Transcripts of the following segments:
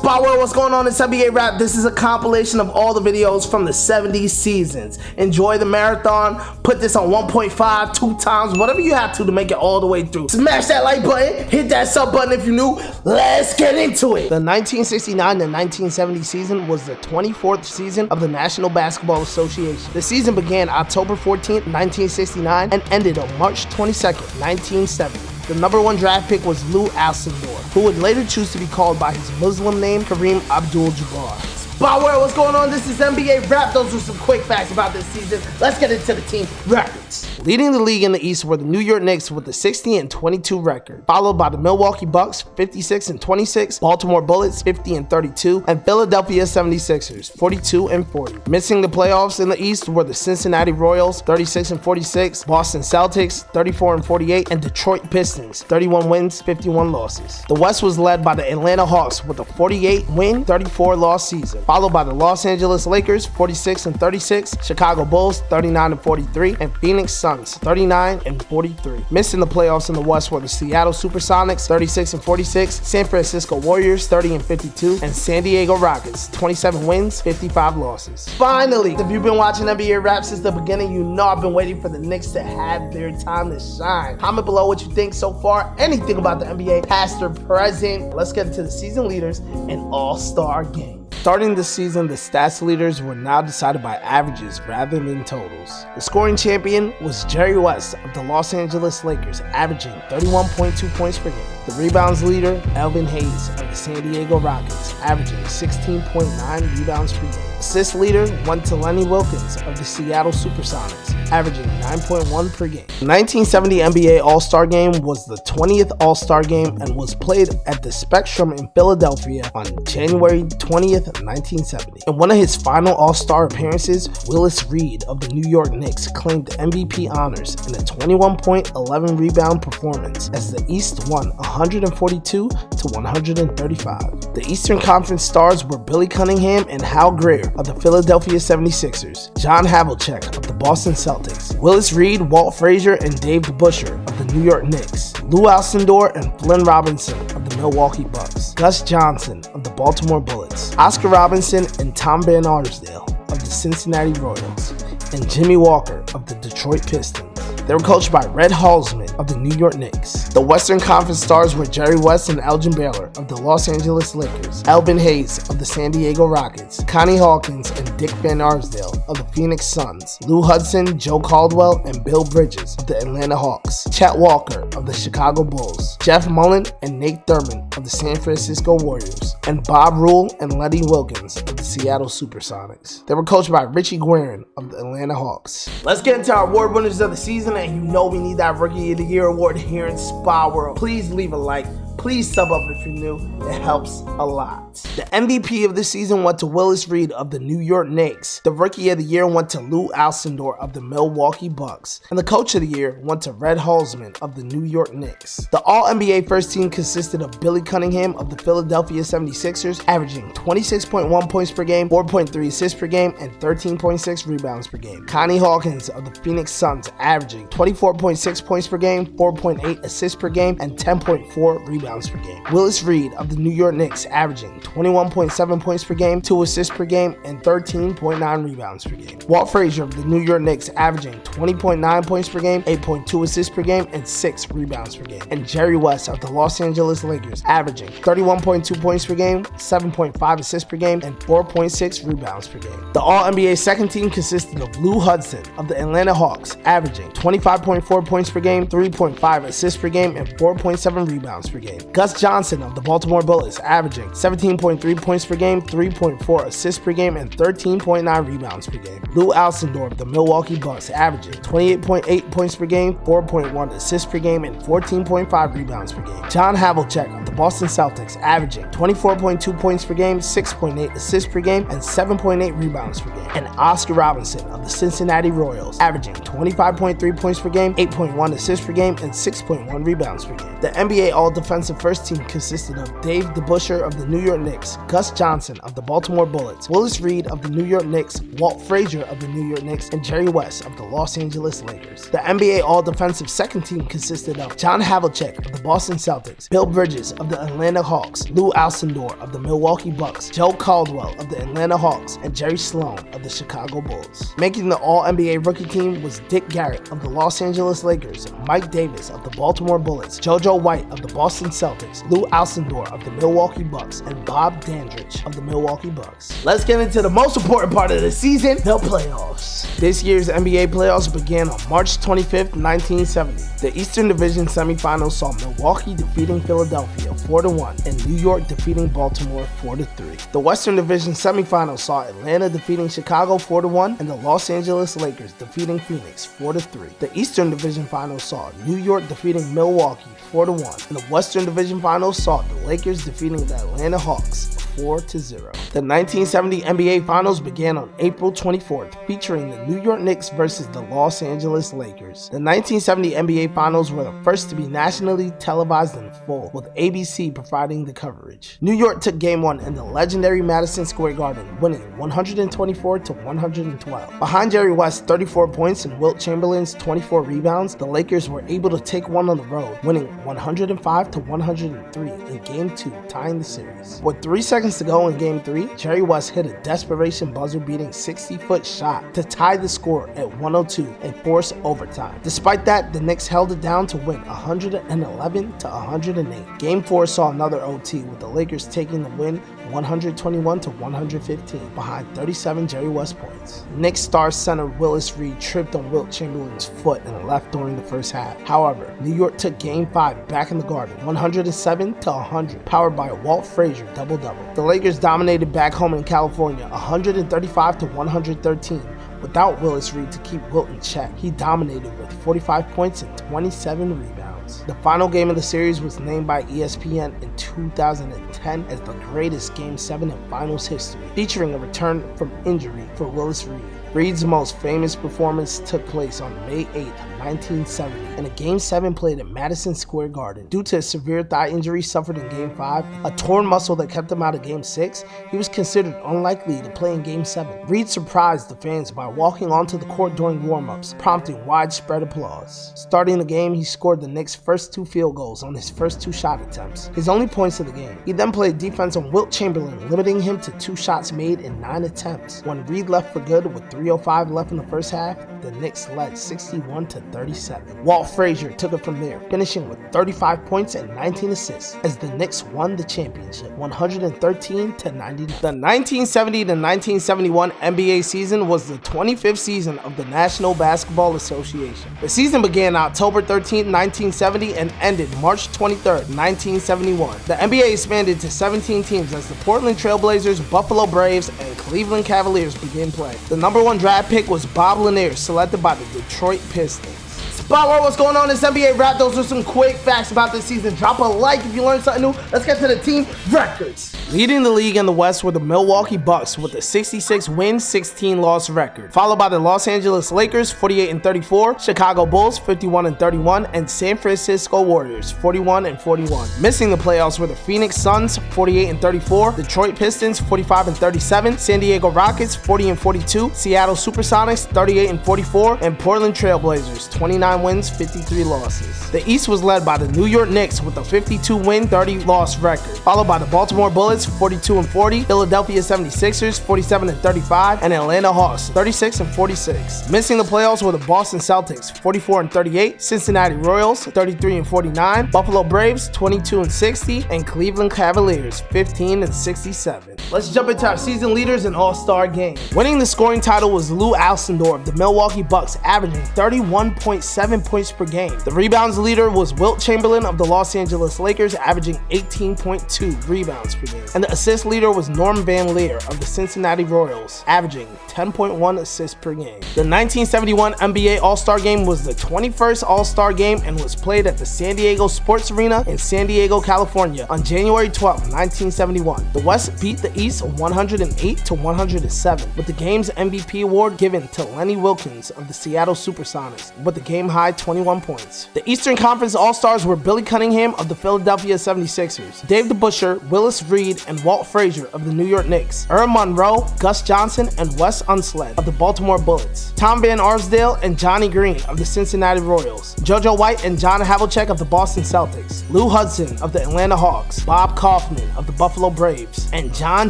Spot World, what's going on? It's NBA Rap. This is a compilation of all the videos from the 70s seasons. Enjoy the marathon. Put this on 1.5, 2 times, whatever you have to make it all the way through. Smash that like button, hit that sub button if you're new. Let's get into it. The 1969 to 1970 season was the 24th season of the National Basketball Association. The season began October 14th, 1969 and ended on March 22nd, 1970. The number 1 draft pick was Lou Alcindor, who would later choose to be called by his Muslim name, Kareem Abdul-Jabbar. Spot World, what's going on? This is NBA Rap. Those were some quick facts about this season. Let's get into the team records. Leading the league in the East were the New York Knicks with a 60-22 record, followed by the Milwaukee Bucks 56-26, Baltimore Bullets 50-32, and Philadelphia 76ers 42-40. Missing the playoffs in the East were the Cincinnati Royals 36-46, Boston Celtics 34-48, and Detroit Pistons 31 wins, 51 losses. The West was led by the Atlanta Hawks with a 48-win, 34-loss season, followed by the Los Angeles Lakers 46-36, Chicago Bulls 39-43, and Phoenix Suns 39-43. Missing the playoffs in the West were the Seattle Supersonics 36-46, San Francisco Warriors 30-52, and San Diego Rockets 27 wins, 55 losses. Finally, if you've been watching NBA Rap since the beginning, you know I've been waiting for the Knicks to have their time to shine. Comment below what you think so far, anything about the NBA, past or present. Let's get into the season leaders and all-star game. Starting this season, the stats leaders were now decided by averages rather than totals. The scoring champion was Jerry West of the Los Angeles Lakers, averaging 31.2 points per game. The rebounds leader, Erving of the San Diego Rockets, averaging 16.9 rebounds per game. Assist leader went to Lenny Wilkins of the Seattle Supersonics, averaging 9.1 per game. The 1970 NBA All-Star Game was the 20th All-Star Game and was played at the Spectrum in Philadelphia on January 20th, 1970. In one of his final All-Star appearances, Willis Reed of the New York Knicks claimed MVP honors in a 21-point, 11-rebound performance as the East won 142-135. The Eastern Conference stars were Billy Cunningham and Hal Greer of the Philadelphia 76ers, John Havlicek of the Boston Celtics, Willis Reed, Walt Frazier, and Dave DeBusschere of the New York Knicks, Lou Alcindor and Flynn Robinson of the Milwaukee Bucks, Gus Johnson of the Baltimore Bullets, Oscar Robinson and Tom Van Arsdale of the Cincinnati Royals, and Jimmy Walker of the Detroit Pistons. They were coached by Red Halsman of the New York Knicks. The Western Conference stars were Jerry West and Elgin Baylor of the Los Angeles Lakers, Elvin Hayes of the San Diego Rockets, Connie Hawkins and Dick Van Arsdale of the Phoenix Suns, Lou Hudson, Joe Caldwell, and Bill Bridges of the Atlanta Hawks, Chet Walker of the Chicago Bulls, Jeff Mullen and Nate Thurman of the San Francisco Warriors, and Bob Rule and Lenny Wilkins of the Seattle Supersonics. They were coached by Richie Guerin of the Atlanta Hawks. Let's get into our award winners of the season, and you know we need that Rookie of the Year award here in Spot World. Please leave a like. Please sub up if you're new. It helps a lot. The MVP of the season went to Willis Reed of the New York Knicks. The Rookie of the Year went to Lou Alcindor of the Milwaukee Bucks. And the Coach of the Year went to Red Halsman of the New York Knicks. The All-NBA first team consisted of Billy Cunningham of the Philadelphia 76ers, averaging 26.1 points per game, 4.3 assists per game, and 13.6 rebounds per game. Connie Hawkins of the Phoenix Suns, averaging 24.6 points per game, 4.8 assists per game, and 10.4 rebounds per game. Willis Reed of the New York Knicks, averaging 21.7 points per game, 2 assists per game, and 13.9 rebounds per game. Walt Frazier of the New York Knicks, averaging 20.9 points per game, 8.2 assists per game, and 6 rebounds per game. And Jerry West of the Los Angeles Lakers, averaging 31.2 points per game, 7.5 assists per game, and 4.6 rebounds per game. The All-NBA second team consisted of Lou Hudson of the Atlanta Hawks, averaging 25.4 points per game, 3.5 assists per game, and 4.7 rebounds per game. Gus Johnson of the Baltimore Bullets, averaging 17.3 points per game, 3.4 assists per game, and 13.9 rebounds per game. Lou Alcindor of the Milwaukee Bucks, averaging 28.8 points per game, 4.1 assists per game, and 14.5 rebounds per game. John Havlicek of the Boston Celtics, averaging 24.2 points per game, 6.8 assists per game, and 7.8 rebounds per game. And Oscar Robinson of the Cincinnati Royals, averaging 25.3 points per game, 8.1 assists per game, and 6.1 rebounds per game. The NBA All-Defensive first team consisted of Dave DeBusschere of the New York Knicks, Gus Johnson of the Baltimore Bullets, Willis Reed of the New York Knicks, Walt Frazier of the New York Knicks, and Jerry West of the Los Angeles Lakers. The NBA All-Defensive second team consisted of John Havlicek of the Boston Celtics, Bill Bridges of of the Atlanta Hawks, Lou Alcindor of the Milwaukee Bucks, Joe Caldwell of the Atlanta Hawks, and Jerry Sloan of the Chicago Bulls. Making the All-NBA rookie team was Dick Garrett of the Los Angeles Lakers, Mike Davis of the Baltimore Bullets, JoJo White of the Boston Celtics, Lou Alcindor of the Milwaukee Bucks, and Bob Dandridge of the Milwaukee Bucks. Let's get into the most important part of the season, the playoffs. This year's NBA playoffs began on March 25th, 1970. The Eastern Division semifinals saw Milwaukee defeating Philadelphia 4-1 and New York defeating Baltimore 4-3. The Western Division semifinals saw Atlanta defeating Chicago 4-1 and the Los Angeles Lakers defeating Phoenix 4-3. The Eastern Division finals saw New York defeating Milwaukee 4-1 and the Western Division finals saw the Lakers defeating the Atlanta Hawks 4-0. The 1970 NBA Finals began on April 24th, featuring the New York Knicks versus the Los Angeles Lakers. The 1970 NBA Finals were the first to be nationally televised in full, with ABC providing the coverage. New York took Game 1 in the legendary Madison Square Garden, winning 124-112. Behind Jerry West's 34 points and Wilt Chamberlain's 24 rebounds, the Lakers were able to take one on the road, winning 105-103 in Game 2, tying the series. With 3 seconds to go in Game 3, Jerry West hit a desperation buzzer-beating 60-foot shot to tie the score at 102 and force overtime. Despite that, the Knicks held it down to win 111-108. Game 4 saw another OT, with the Lakers taking the win 121-115 behind 37 Jerry West points. Knicks star center Willis Reed tripped on Wilt Chamberlain's foot and left during the first half. However, New York took Game 5 back in the Garden, 107-100, powered by a Walt Frazier double-double. The Lakers dominated back home in California, 135-113. Without Willis Reed to keep Wilt in check, he dominated with 45 points and 27 rebounds. The final game of the series was named by ESPN in 2010 as the greatest Game 7 in finals history, featuring a return from injury for Willis Reed. Reed's most famous performance took place on May 8, 1970, in a Game 7 played at Madison Square Garden. Due to a severe thigh injury suffered in Game 5, a torn muscle that kept him out of Game 6, he was considered unlikely to play in Game 7. Reed surprised the fans by walking onto the court during warm-ups, prompting widespread applause. Starting the game, he scored the Knicks' first 2 field goals on his first 2 shot attempts, his only points of the game. He then played defense on Wilt Chamberlain, limiting him to 2 shots made in 9 attempts. When Reed left for good with 3:05 left in the first half, the Knicks led 61-37. Walt Frazier took it from there, finishing with 35 points and 19 assists as the Knicks won the championship, 113-90. The 1970-1971 NBA season was the 25th season of the National Basketball Association. The season began October 13, 1970 and ended March 23, 1971. The NBA expanded to 17 teams as the Portland Trail Blazers, Buffalo Braves, and Cleveland Cavaliers began play. The number 1 draft pick was Bob Lanier, selected by the Detroit Pistons. Spotlight, what's going on in this NBA wrap? Those are some quick facts about this season. Drop a like if you learned something new. Let's get to the team records. Leading the league in the West were the Milwaukee Bucks with a 66-win, 16-loss record, followed by the Los Angeles Lakers 48-34, Chicago Bulls 51-31, and San Francisco Warriors 41-41. Missing the playoffs were the Phoenix Suns 48-34, Detroit Pistons 45-37, San Diego Rockets 40-42, Seattle Supersonics 38-44, and Portland Trail Blazers 29 wins, 53 losses. The East was led by the New York Knicks with a 52-win, 30-loss record, followed by the Baltimore Bullets 42-40, Philadelphia 76ers 47-35, and Atlanta Hawks 36-46. Missing the playoffs were the Boston Celtics 44-38, Cincinnati Royals 33-49, Buffalo Braves 22-60, and Cleveland Cavaliers 15-67. Let's jump into our season leaders and all-star game. Winning the scoring title was Lou Alcindor of the Milwaukee Bucks, averaging 31.7 points per game. The rebounds leader was Wilt Chamberlain of the Los Angeles Lakers, averaging 18.2 rebounds per game. And the assist leader was Norm Van Leer of the Cincinnati Royals, averaging 10.1 assists per game. The 1971 NBA All-Star Game was the 21st All-Star Game and was played at the San Diego Sports Arena in San Diego, California on January 12, 1971. The West beat the East 108-107, with the game's MVP award given to Lenny Wilkins of the Seattle Supersonics, with the game game-high 21 points. The Eastern Conference All-Stars were Billy Cunningham of the Philadelphia 76ers, Dave DeBusschere, Willis Reed, and Walt Frazier of the New York Knicks, Earl Monroe, Gus Johnson, and Wes Unseld of the Baltimore Bullets, Tom Van Arsdale and Johnny Green of the Cincinnati Royals, JoJo White and John Havlicek of the Boston Celtics, Lou Hudson of the Atlanta Hawks, Bob Kaufman of the Buffalo Braves, and John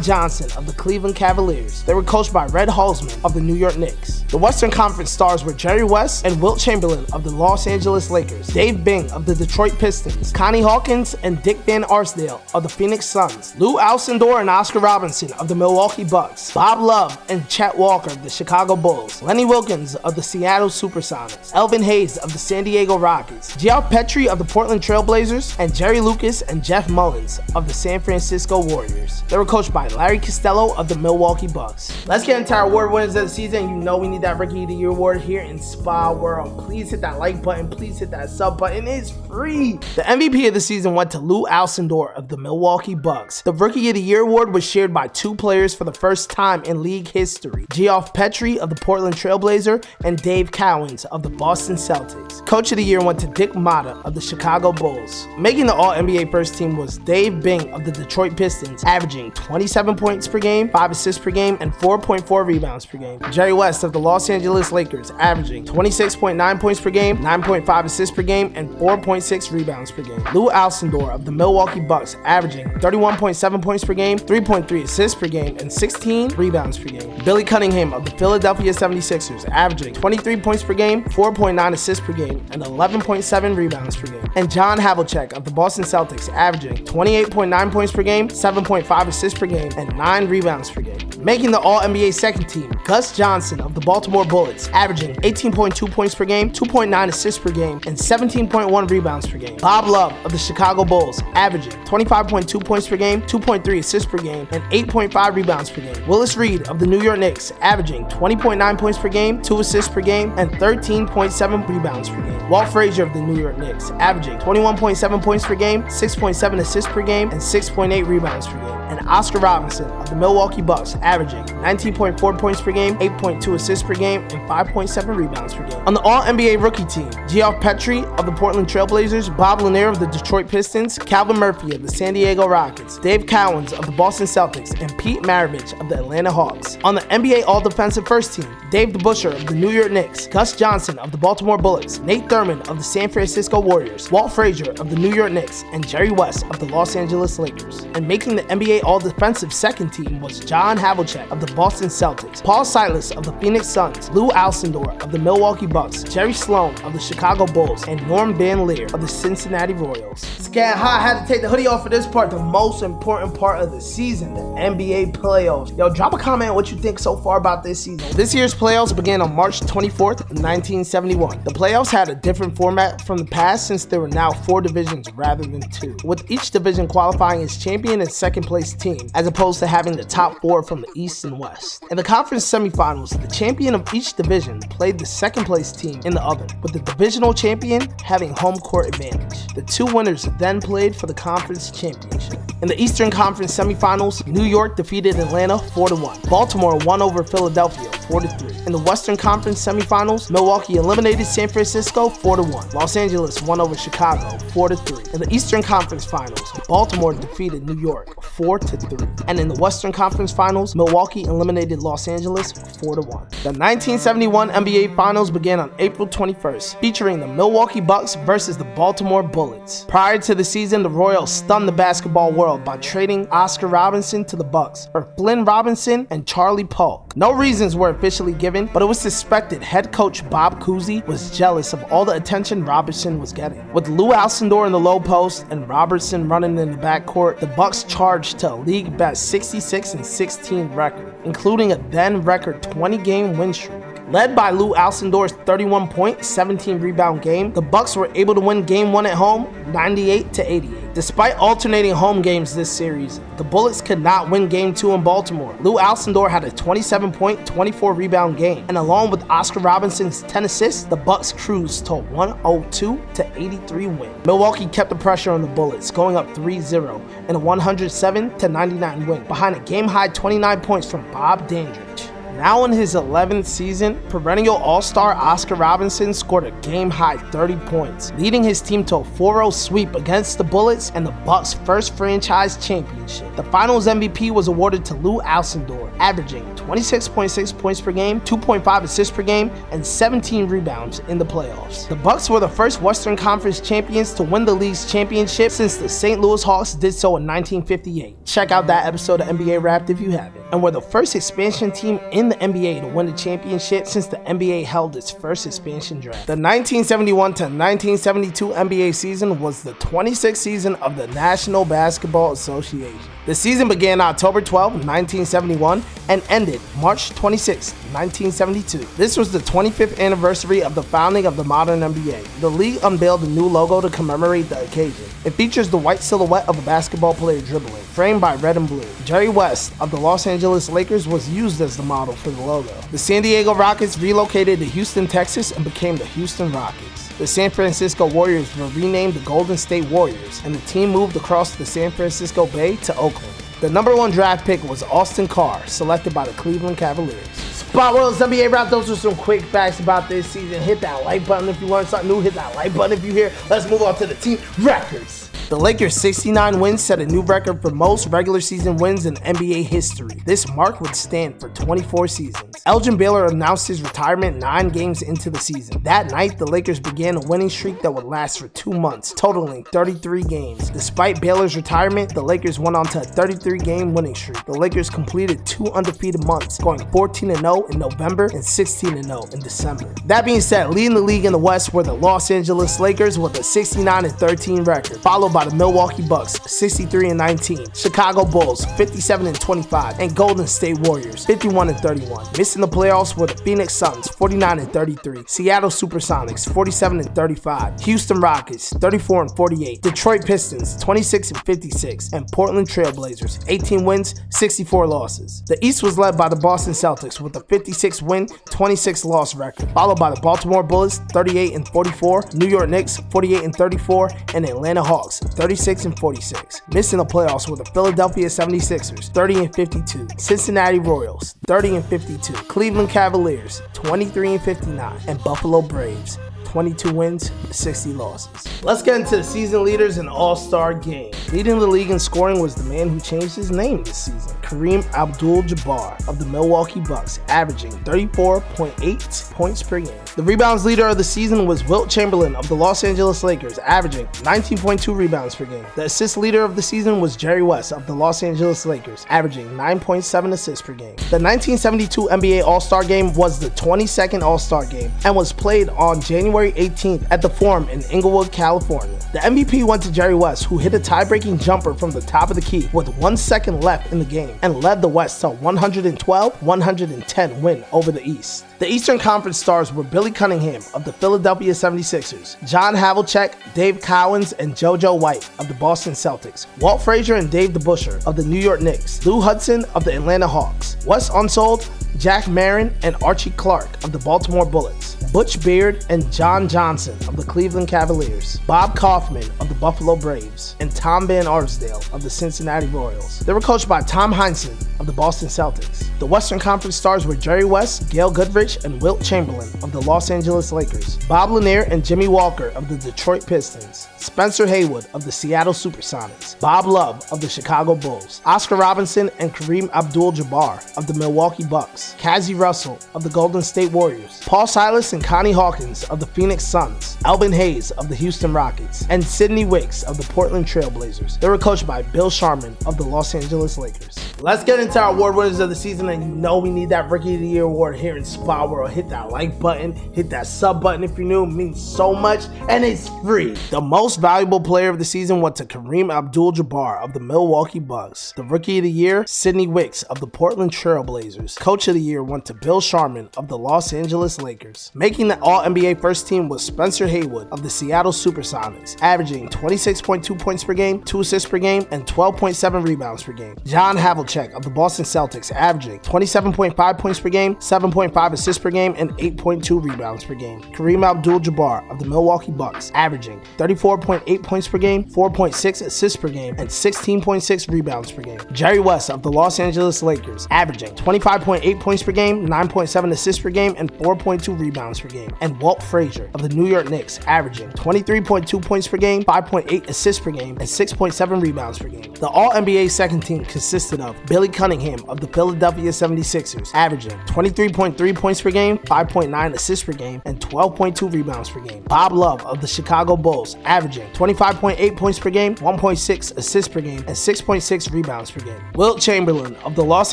Johnson of the Cleveland Cavaliers. They were coached by Red Halsman of the New York Knicks. The Western Conference stars were Jerry West and Wilt Chamberlain of the Los Angeles Lakers, Dave Bing of the Detroit Pistons, Connie Hawkins and Dick Van Arsdale of the Phoenix Suns, Lou Alcindor and Oscar Robertson of the Milwaukee Bucks, Bob Love and Chet Walker of the Chicago Bulls, Lenny Wilkens of the Seattle Supersonics, Elvin Hayes of the San Diego Rockets, Geoff Petrie of the Portland Trailblazers, and Jerry Lucas and Jeff Mullins of the San Francisco Warriors. They were coached by Larry Costello of the Milwaukee Bucks. Let's get into our award winners of the season. You know we need that Rookie of the Year award here in Spa World. Please hit that like button. Please hit that sub button. It's free. The MVP of the season went to Lou Alcindor of the Milwaukee Bucks. The Rookie of the Year award was shared by two players for the first time in league history, Geoff Petrie of the Portland Trailblazer and Dave Cowens of the Boston Celtics. Coach of the Year went to Dick Motta of the Chicago Bulls. Making the All-NBA first team was Dave Bing of the Detroit Pistons, averaging 27 points per game, 5 assists per game, and 4.4 rebounds per game. Jerry West of the Los Angeles Lakers, averaging 26.9 points per game, 9.5 assists per game, and 4.6 rebounds per game. Lou Alcindor of the Milwaukee Bucks, averaging 31.7 points per game, 3.3 assists per game, and 16 rebounds per game. Billy Cunningham of the Philadelphia 76ers, averaging 23 points per game, 4.9 assists per game, and 11.7 rebounds per game. And John Havlicek of the Boston Celtics, averaging 28.9 points per game, 7.5 assists per game, and 9 rebounds per game. Making the All-NBA second team, Gus Johnson of the Baltimore Bullets, averaging 18.2 points per game, 2.9 assists per game, and 17.1 rebounds per game. Bob Love of the Chicago Bulls, averaging 25.2 points per game, 2.3 assists per game, and 8.5 rebounds per game. Willis Reed of the New York Knicks, averaging 20.9 points per game, 2 assists per game, and 13.7 rebounds per game. Walt Frazier of the New York Knicks, averaging 21.7 points per game, 6.7 assists per game, and 6.8 rebounds per game. And Oscar Robertson of the Milwaukee Bucks, averaging 19.4 points per game, 8.2 assists per game, and 5.7 rebounds per game. On the All-NBA rookie team, Geoff Petrie of the Portland Trailblazers, Bob Lanier of the Detroit Pistons, Calvin Murphy of the San Diego Rockets, Dave Cowens of the Boston Celtics, and Pete Maravich of the Atlanta Hawks. On the NBA All-Defensive First Team, Dave DeBusschere of the New York Knicks, Gus Johnson of the Baltimore Bullets, Nate Thurmond of the San Francisco Warriors, Walt Frazier of the New York Knicks, and Jerry West of the Los Angeles Lakers. And making the NBA All-Defensive Second Team was John Havlicek of the Boston Celtics, Paul Silas of the Phoenix Suns, Lou Alcindor of the Milwaukee Bucks, Jerry Sloan of the Chicago Bulls, and Norm Van Leer of the Cincinnati Royals. It's getting hot. I had to take the hoodie off for this part, the most important part of the season, the NBA playoffs. Yo, drop a comment on what you think so far about this season. This year's playoffs began on March 24th, 1971. The playoffs had a different format from the past since there were now 4 divisions rather than 2, with each division qualifying as champion and second place team, as opposed to having the top 4 from the East and West. In the conference semifinals, the champion of each division played the second place team in the other, with the divisional champion having home court advantage. The 2 winners then played for the conference championship. In the Eastern Conference semifinals, New York defeated Atlanta 4-1. Baltimore won over Philadelphia 4-3. In the Western Conference semifinals, Milwaukee eliminated San Francisco 4-1. Los Angeles won over Chicago 4-3. In the Eastern Conference finals, Baltimore defeated New York 4-3. And in the Western Conference finals, Milwaukee eliminated Los Angeles 4-1. The 1971 NBA Finals began on April 21st, featuring the Milwaukee Bucks versus the Baltimore Bullets. Prior to the season, the Royals stunned the basketball world by trading Oscar Robertson to the Bucks for Flynn Robinson and Charlie Polk. No reasons were officially given, but it was suspected head coach Bob Cousy was jealous of all the attention Robertson was getting. With Lou Alcindor in the low post and Robertson running in the backcourt, the Bucks charged to a league best 66-16 record, including a then record 20-game win streak. Led by Lou Alcindor's 31-point, 17-rebound game, the Bucks were able to win Game 1 at home 98-88. Despite alternating home games this series, the Bullets could not win Game 2 in Baltimore. Lou Alcindor had a 27-point, 24-rebound game, and along with Oscar Robinson's 10 assists, the Bucks cruised to a 102-83 win. Milwaukee kept the pressure on the Bullets, going up 3-0 in a 107-99 win, behind a game-high 29 points from Bob Dandridge. Now in his 11th season, perennial all-star Oscar Robertson scored a game-high 30 points, leading his team to a 4-0 sweep against the Bullets and the Bucks' first franchise championship. The Finals MVP was awarded to Lou Alcindor, averaging 26.6 points per game, 2.5 assists per game, and 17 rebounds in the playoffs. The Bucks were the first Western Conference champions to win the league's championship since the St. Louis Hawks did so in 1958. Check out that episode of NBA Wrapped if you haven't. And were the first expansion team in the NBA to win the championship since the NBA held its first expansion draft. The 1971 to 1972 NBA season was the 26th season of the National Basketball Association. The season began October 12, 1971 and ended March 26, 1972. This was the 25th anniversary of the founding of the modern NBA. The league unveiled a new logo to commemorate the occasion. It features the white silhouette of a basketball player dribbling, framed by red and blue. Jerry West of the Los Angeles Lakers was used as the model for the logo. The San Diego Rockets relocated to Houston, Texas and became the Houston Rockets. The San Francisco Warriors were renamed the Golden State Warriors, and the team moved across the San Francisco Bay to Oakland. The number 1 draft pick was Austin Carr, selected by the Cleveland Cavaliers. Spot World's NBA Wrap. Those are some quick facts about this season. Hit that like button if you learned something new. Hit that like button if you're here. Let's move on to the team records. The Lakers' 69 wins set a new record for most regular season wins in NBA history. This mark would stand for 24 seasons. Elgin Baylor announced his retirement 9 games into the season. That night, the Lakers began a winning streak that would last for 2 months, totaling 33 games. Despite Baylor's retirement, the Lakers went on to a 33-game winning streak. The Lakers completed 2 undefeated months, going 14-0 in November and 16-0 in December. That being said, leading the league in the West were the Los Angeles Lakers with a 69-13 record, followed by the Milwaukee Bucks 63-19, Chicago Bulls 57-25, and Golden State Warriors 51-31. Missing the playoffs were the Phoenix Suns 49-33, Seattle Supersonics 47-35, Houston Rockets 34-48, Detroit Pistons 26-56, and Portland Trailblazers 18 wins, 64 losses. The East was led by the Boston Celtics with a 56-win, 26-loss record, followed by the Baltimore Bullets 38-44, New York Knicks 48-34, and Atlanta Hawks 36-46. Missing the playoffs were the Philadelphia 76ers 30-52, Cincinnati Royals 30-52, Cleveland Cavaliers 23-59, and Buffalo Braves 22 wins, 60 losses. Let's get into the season leaders and all-star game. Leading the league in scoring was the man who changed his name this season, Kareem Abdul-Jabbar of the Milwaukee Bucks, averaging 34.8 points per game. The rebounds leader of the season was Wilt Chamberlain of the Los Angeles Lakers, averaging 19.2 rebounds per game. The assist leader of the season was Jerry West of the Los Angeles Lakers, averaging 9.7 assists per game. The 1972 NBA All-Star Game was the 22nd All-Star Game and was played on January 18th at the Forum in Inglewood, California. The MVP went to Jerry West, who hit a tie-breaking jumper from the top of the key with 1 second left in the game and led the West to a 112-110 win over the East. The Eastern Conference stars were Billy Cunningham of the Philadelphia 76ers, John Havlicek, Dave Cowens, and JoJo White of the Boston Celtics, Walt Frazier and Dave DeBusschere of the New York Knicks, Lou Hudson of the Atlanta Hawks, Wes Unseld, Jack Marin, and Archie Clark of the Baltimore Bullets, Butch Beard and John Johnson of the Cleveland Cavaliers, Bob Kaufman of the Buffalo Braves, and Tom Van Arsdale of the Cincinnati Royals. They were coached by Tom Heinsohn of the Boston Celtics. The Western Conference stars were Jerry West, Gail Goodrich, and Wilt Chamberlain of the Los Angeles Lakers, Bob Lanier and Jimmy Walker of the Detroit Pistons, Spencer Haywood of the Seattle Supersonics, Bob Love of the Chicago Bulls, Oscar Robertson and Kareem Abdul-Jabbar of the Milwaukee Bucks, Cazzie Russell of the Golden State Warriors, Paul Silas and Connie Hawkins of the Phoenix Suns, Elvin Hayes of the Houston Rockets, and Sidney Wicks of the Portland Trailblazers. They were coached by Bill Sharman of the Los Angeles Lakers. Let's get into our award winners of the season, and you know we need that Rookie of the Year award here in Spa World. Hit that like button, hit that sub button if you're new. It means so much, and it's free. The most valuable player of the season went to Kareem Abdul-Jabbar of the Milwaukee Bucks. The Rookie of the Year, Sidney Wicks of the Portland Trailblazers. Coach of the Year went to Bill Sharman of the Los Angeles Lakers. Making the All-NBA first team was Spencer Haywood of the Seattle Supersonics, averaging 26.2 points per game, 2 assists per game, and 12.7 rebounds per game. John Havlicek of the Boston Celtics, averaging 27.5 points per game, 7.5 assists per game, and 8.2 rebounds per game. Kareem Abdul-Jabbar of the Milwaukee Bucks, averaging 34.8 points per game, 4.6 assists per game, and 16.6 rebounds per game. Jerry West of the Los Angeles Lakers, averaging 25.8 points per game, 9.7 assists per game, and 4.2 rebounds per game. And Walt Frazier of the New York Knicks, averaging 23.2 points per game, 5.8 assists per game, and 6.7 rebounds per game. The All-NBA second team consisted of Billy Cunningham of the Philadelphia 76ers, averaging 23.3 points per game, 5.9 assists per game, and 12.2 rebounds per game. Bob Love of the Chicago Bulls, averaging 25.8 points per game, 1.6 assists per game, and 6.6 rebounds per game. Wilt Chamberlain of the Los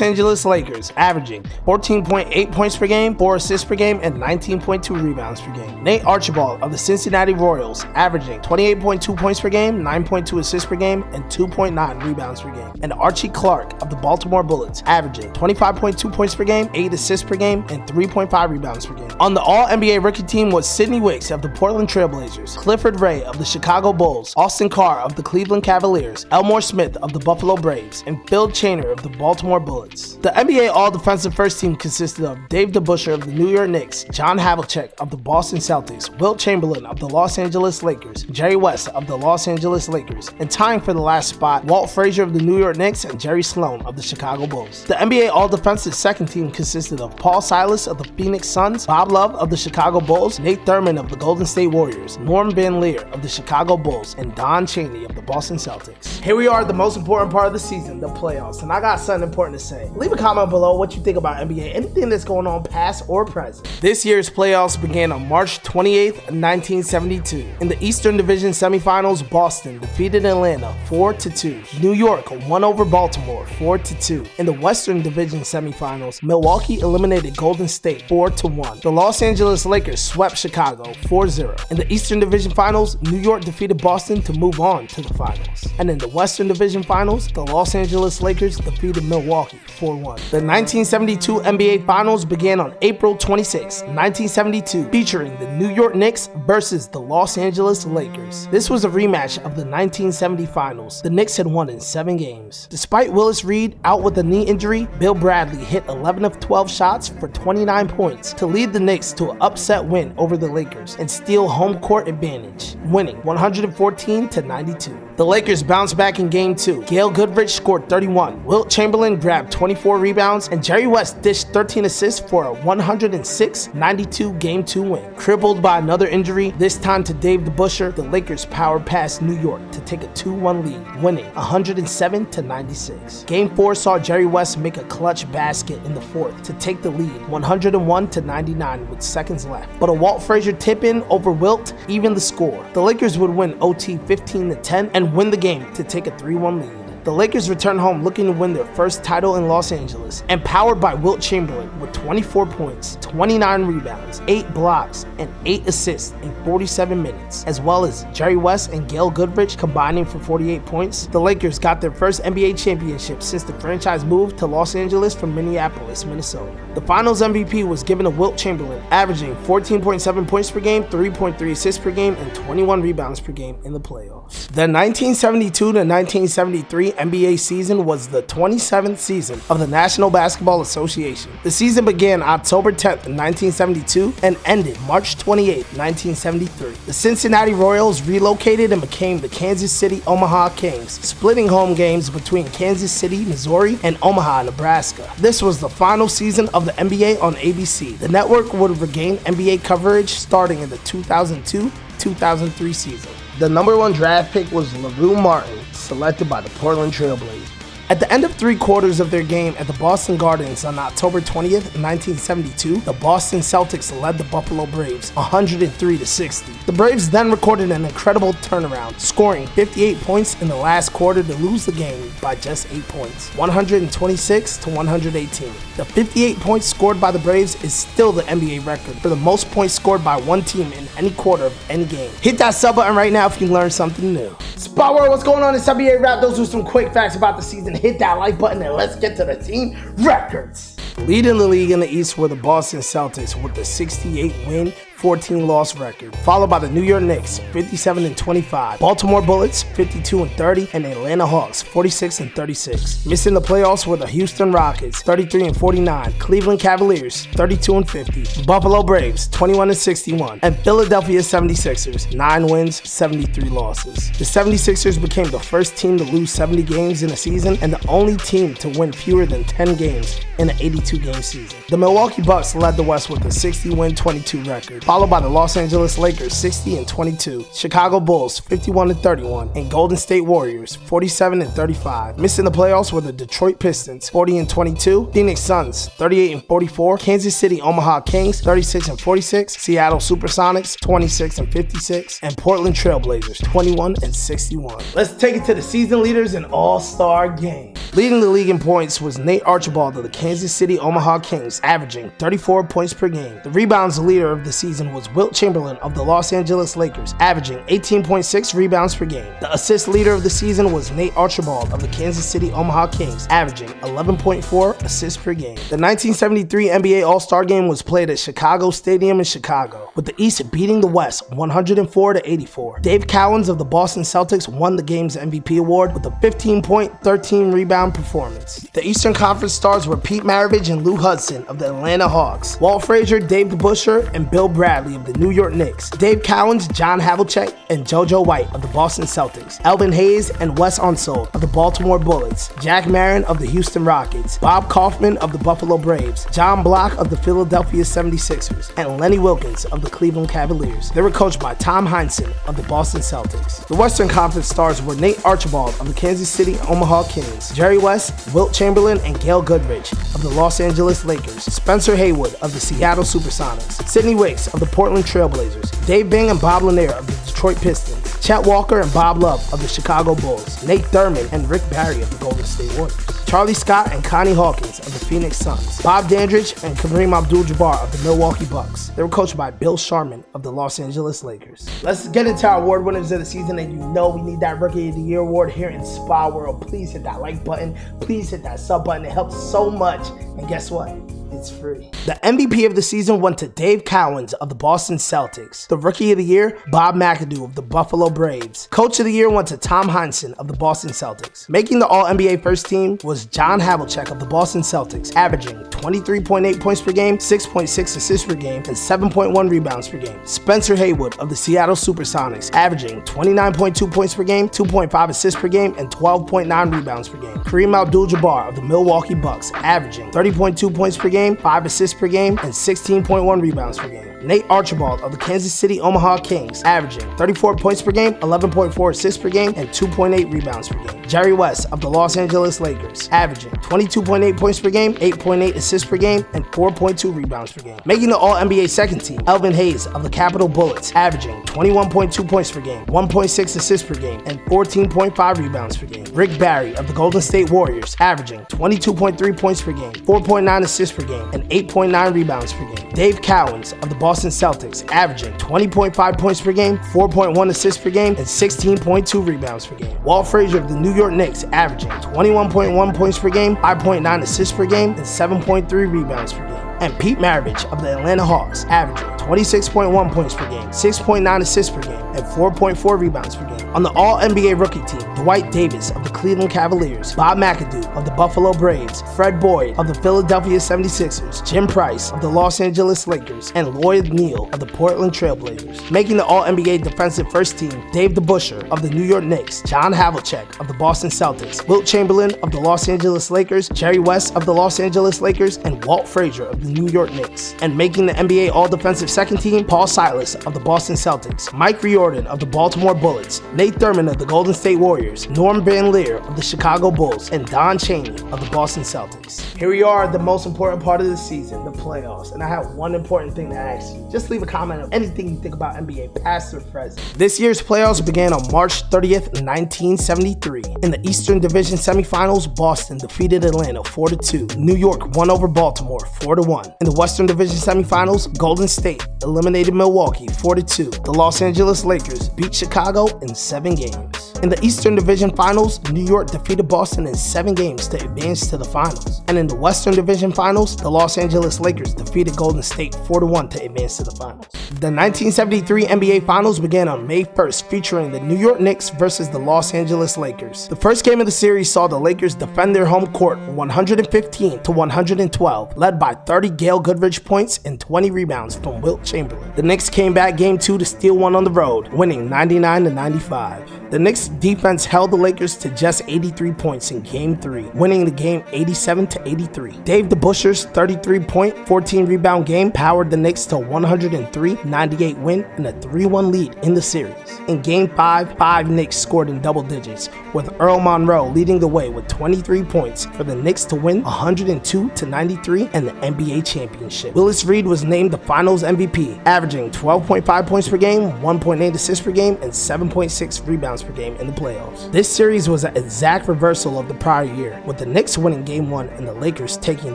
Angeles Lakers, averaging 14.8 points per game, 4 assists per game, and 19.2 rebounds per game. Nate Archibald of the Cincinnati Royals, averaging 28.2 points per game, 9.2 assists per game, and 2.9 rebounds per game. And Archie Clark of the Baltimore Bullets, averaging 25.2 points per game, 8 assists per game, and 3.5 rebounds per game. On the All-NBA rookie team was Sidney Wicks of the Portland Trailblazers, Clifford Ray of the Chicago Bulls, Austin Carr of the Cleveland Cavaliers, Elmore Smith of the Buffalo Braves, and Phil Chainer of the Baltimore Bullets. The NBA All-Defensive First Team consisted of Dave DeBusschere of the New York Knicks, John Havlicek of the Boston Celtics, Wilt Chamberlain of the Los Angeles Lakers, Jerry West of the Los Angeles Lakers, and tying for the last spot, Walt Frazier of the New York Knicks and Jerry Sloan of the Chicago Bulls. The NBA All-Defensive Second Team consisted of Paul Silas of the Phoenix Suns, Bob Love of the Chicago Bulls, Nate Thurmond of the Golden State Warriors, Norm Van Leer of the Chicago Bulls, and Don Chaney of the Boston Celtics. Here we are at the most important part of the season, the playoffs, and I got something important to say. Leave a comment below what you think about NBA, anything that's going on past or present. This year's playoffs began on March 28th, 1972. In the Eastern Division semifinals, Boston defeated Atlanta 4-2. New York won over Baltimore 4-2. In the Western Division semifinals, Milwaukee eliminated Golden State 4-1. The Los Angeles Lakers swept Chicago 4-0. In the Eastern Division finals, New York defeated Boston to move on to the finals. And in the Western Division finals, the Los Angeles Lakers defeated Milwaukee 4-1. The 1972 NBA Finals began on April 26, 1972, featuring the New York Knicks versus the Los Angeles Lakers. This was a rematch of the 1970 Finals. The Knicks had won in 7 games. Despite Willis Reed out with a knee injury, Bill Bradley hit 11 of 12 shots for 29 points to lead the Knicks to an upset win over the Lakers and steal home court advantage, winning 114-92. The Lakers bounced back in Game 2. Gail Goodrich scored 31, Wilt Chamberlain grabbed 24 rebounds, and Jerry West dished 13 assists for a 106-92 Game 2 win. Crippled by another injury, this time to Dave DeBusschere, the Lakers powered past New York to take a 2-1 lead, winning 107-96. Game 4 saw Jerry West make a clutch basket in the fourth to take the lead, 101-99 with seconds left. But a Walt Frazier tip-in over Wilt evened the score. The Lakers would win OT 15-10 and win the game to take a 3-1 lead. The Lakers returned home looking to win their first title in Los Angeles, and powered by Wilt Chamberlain with 24 points, 29 rebounds, 8 blocks, and 8 assists in 47 minutes, as well as Jerry West and Gail Goodrich combining for 48 points. The Lakers got their first NBA championship since the franchise moved to Los Angeles from Minneapolis, Minnesota. The Finals MVP was given to Wilt Chamberlain, averaging 14.7 points per game, 3.3 assists per game, and 21 rebounds per game in the playoffs. The 1972 to 1973 NBA season was the 27th season of the National Basketball Association. The season began October 10th, 1972 and ended March 28th, 1973. The Cincinnati Royals relocated and became the Kansas City Omaha Kings, splitting home games between Kansas City, Missouri and Omaha, Nebraska. This was the final season of the NBA on ABC. The network would regain NBA coverage starting in the 2002-2003 season. The number 1 draft pick was LaRue Martin, selected by the Portland Trailblazers. At the end of 3 quarters of their game at the Boston Gardens on October 20th, 1972, the Boston Celtics led the Buffalo Braves 103-60. The Braves then recorded an incredible turnaround, scoring 58 points in the last quarter to lose the game by just 8 points, 126-118. The 58 points scored by the Braves is still the NBA record for the most points scored by one team in any quarter of any game. Hit that sub button right now if you learned something new. Spot World, what's going on? It's NBA Rap. Those are some quick facts about the season. Hit that like button and let's get to the team records. Leading the league in the East were the Boston Celtics with a 68 win, 14-loss record, followed by the New York Knicks 57-25, Baltimore Bullets 52-30, and Atlanta Hawks 46-36. Missing the playoffs were the Houston Rockets 33-49, Cleveland Cavaliers 32-50, Buffalo Braves 21-61, and Philadelphia 76ers 9 wins, 73 losses. The 76ers became the first team to lose 70 games in a season and the only team to win fewer than 10 games in an 82-game season. The Milwaukee Bucks led the West with a 60-win-22 record, followed by the Los Angeles Lakers 60-22, Chicago Bulls 51-31, and Golden State Warriors 47-35. Missing the playoffs were the Detroit Pistons 40-22, Phoenix Suns 38-44, Kansas City Omaha Kings 36-46, Seattle Supersonics 26-56, and Portland Trailblazers 21-61. Let's take it to the season leaders and all-star game. Leading the league in points was Nate Archibald of the Kansas City Omaha Kings, averaging 34 points per game. The rebounds leader of the season was Wilt Chamberlain of the Los Angeles Lakers, averaging 18.6 rebounds per game. The assist leader of the season was Nate Archibald of the Kansas City Omaha Kings, averaging 11.4 assists per game. The 1973 NBA All-Star Game was played at Chicago Stadium in Chicago, with the East beating the West 104-84. Dave Cowens of the Boston Celtics won the game's MVP award with a 15-point, 13-rebound performance. The Eastern Conference stars were Pete Maravich and Lou Hudson of the Atlanta Hawks, Walt Frazier, Dave DeBusschere, and Bill Bradley of the New York Knicks, Dave Cowens, John Havlicek, and JoJo White of the Boston Celtics, Elvin Hayes and Wes Unseld of the Baltimore Bullets, Jack Marin of the Houston Rockets, Bob Kaufman of the Buffalo Braves, John Block of the Philadelphia 76ers, and Lenny Wilkins of the Cleveland Cavaliers. They were coached by Tom Heinsohn of the Boston Celtics. The Western Conference stars were Nate Archibald of the Kansas City Omaha Kings, Jerry West, Wilt Chamberlain, and Gail Goodrich of the Los Angeles Lakers, Spencer Haywood of the Seattle Supersonics, Sidney Wicks of the Portland Trailblazers, Dave Bing and Bob Lanier of the Detroit Pistons, Chet Walker and Bob Love of the Chicago Bulls, Nate Thurman and Rick Barry of the Golden State Warriors, Charlie Scott and Connie Hawkins of the Phoenix Suns, Bob Dandridge and Kareem Abdul-Jabbar of the Milwaukee Bucks. They were coached by Bill Sharman of the Los Angeles Lakers. Let's get into our award winners of the season, and you know we need that Rookie of the Year award here in Spa World. Please hit that like button. Please hit that sub button. It helps so much. And guess what? It's free. The MVP of the season went to Dave Cowens of the Boston Celtics. The Rookie of the Year, Bob McAdoo of the Buffalo Braves. Coach of the Year went to Tom Heinsohn of the Boston Celtics. Making the All-NBA first team was John Havlicek of the Boston Celtics, averaging 23.8 points per game, 6.6 assists per game, and 7.1 rebounds per game. Spencer Haywood of the Seattle Supersonics, averaging 29.2 points per game, 2.5 assists per game, and 12.9 rebounds per game. Kareem Abdul-Jabbar of the Milwaukee Bucks, averaging 30.2 points per game, 5 assists per game, and 16.1 rebounds per game. Nate Archibald of the Kansas City Omaha Kings, averaging 34 points per game, 11.4 assists per game, and 2.8 rebounds per game. Jerry West of the Los Angeles Lakers, averaging 22.8 points per game, 8.8 assists per game, and 4.2 rebounds per game. Making the All-NBA second team, Elvin Hayes of the Capitol Bullets, averaging 21.2 points per game, 1.6 assists per game, and 14.5 rebounds per game. Rick Barry of the Golden State Warriors, averaging 22.3 points per game, 4.9 assists per game, and 8.9 rebounds per game. Dave Cowens of the Boston Celtics, averaging 20.5 points per game, 4.1 assists per game, and 16.2 rebounds per game. Walt Frazier of the New York Knicks, averaging 21.1 points per game, 5.9 assists per game, and 7.3 rebounds per game. And Pete Maravich of the Atlanta Hawks, averaging 26.1 points per game, 6.9 assists per game, and 4.4 rebounds per game. On the All-NBA rookie team, Dwight Davis of the Cleveland Cavaliers, Bob McAdoo of the Buffalo Braves, Fred Boyd of the Philadelphia 76ers, Jim Price of the Los Angeles Lakers, and Lloyd Neal of the Portland Trailblazers. Making the All-NBA defensive first team, Dave DeBusschere of the New York Knicks, John Havlicek of the Boston Celtics, Wilt Chamberlain of the Los Angeles Lakers, Jerry West of the Los Angeles Lakers, and Walt Frazier of the New York Knicks. And making the NBA All-Defensive second team, Paul Silas of the Boston Celtics, Mike Riordan of the Baltimore Bullets, Nate Thurman of the Golden State Warriors, Norm Van Leer of the Chicago Bulls, and Don Chaney of the Boston Celtics. Here we are at the most important part of the season, the playoffs, and I have one important thing to ask you. Just leave a comment of anything you think about NBA, past or present. This year's playoffs began on March 30th, 1973. In the Eastern Division semifinals, Boston defeated Atlanta 4-2. New York won over Baltimore 4-1. In the Western Division semifinals, Golden State eliminated Milwaukee 4-2. The Los Angeles Lakers beat Chicago in 7 games. In the Eastern Division Finals, New York defeated Boston in 7 games to advance to the finals. And in the Western Division Finals, the Los Angeles Lakers defeated Golden State 4-1 to advance to the finals. The 1973 NBA Finals began on May 1st, featuring the New York Knicks versus the Los Angeles Lakers. The first game of the series saw the Lakers defend their home court 115-112, led by 30 Gail Goodrich points and 20 rebounds from Wilt Chamberlain. The Knicks came back Game 2 to steal one on the road, winning 99-95. The Knicks defense held the Lakers to just 83 points in Game 3, winning the game 87-83. Dave DeBusschere's 33-point, 14-rebound game powered the Knicks to a 103-98 win and a 3-1 lead in the series. In Game 5, 5 Knicks scored in double digits, with Earl Monroe leading the way with 23 points for the Knicks to win 102-93 and the NBA championship. Willis Reed was named the Finals MVP, averaging 12.5 points per game, 1.8 assists per game, and 7.6 rebounds per game in the playoffs. This series was an exact reversal of the prior year, with the Knicks winning Game 1 and the Lakers taking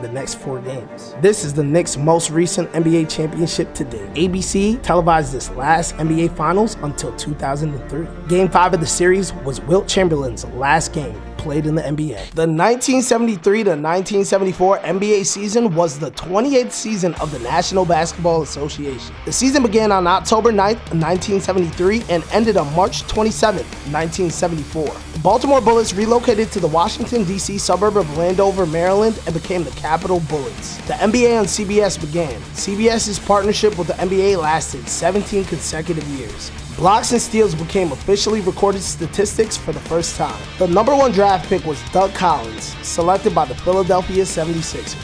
the next 4 games. This is the Knicks' most recent NBA championship to date. ABC televised this last NBA Finals until 2003. Game 5 of the series was Wilt Chamberlain's last game played in the NBA. The 1973 to 1974 NBA season was the 28th season of the National Basketball Association. The season began on October 9th, 1973 and ended on March 27th, 1974. The Baltimore Bullets relocated to the Washington, D.C. suburb of Landover, Maryland and became the Capitol Bullets. The NBA on CBS began. CBS's partnership with the NBA lasted 17 consecutive years. Blocks and steals became officially recorded statistics for the first time. The number 1 draft pick was Doug Collins, selected by the Philadelphia 76ers.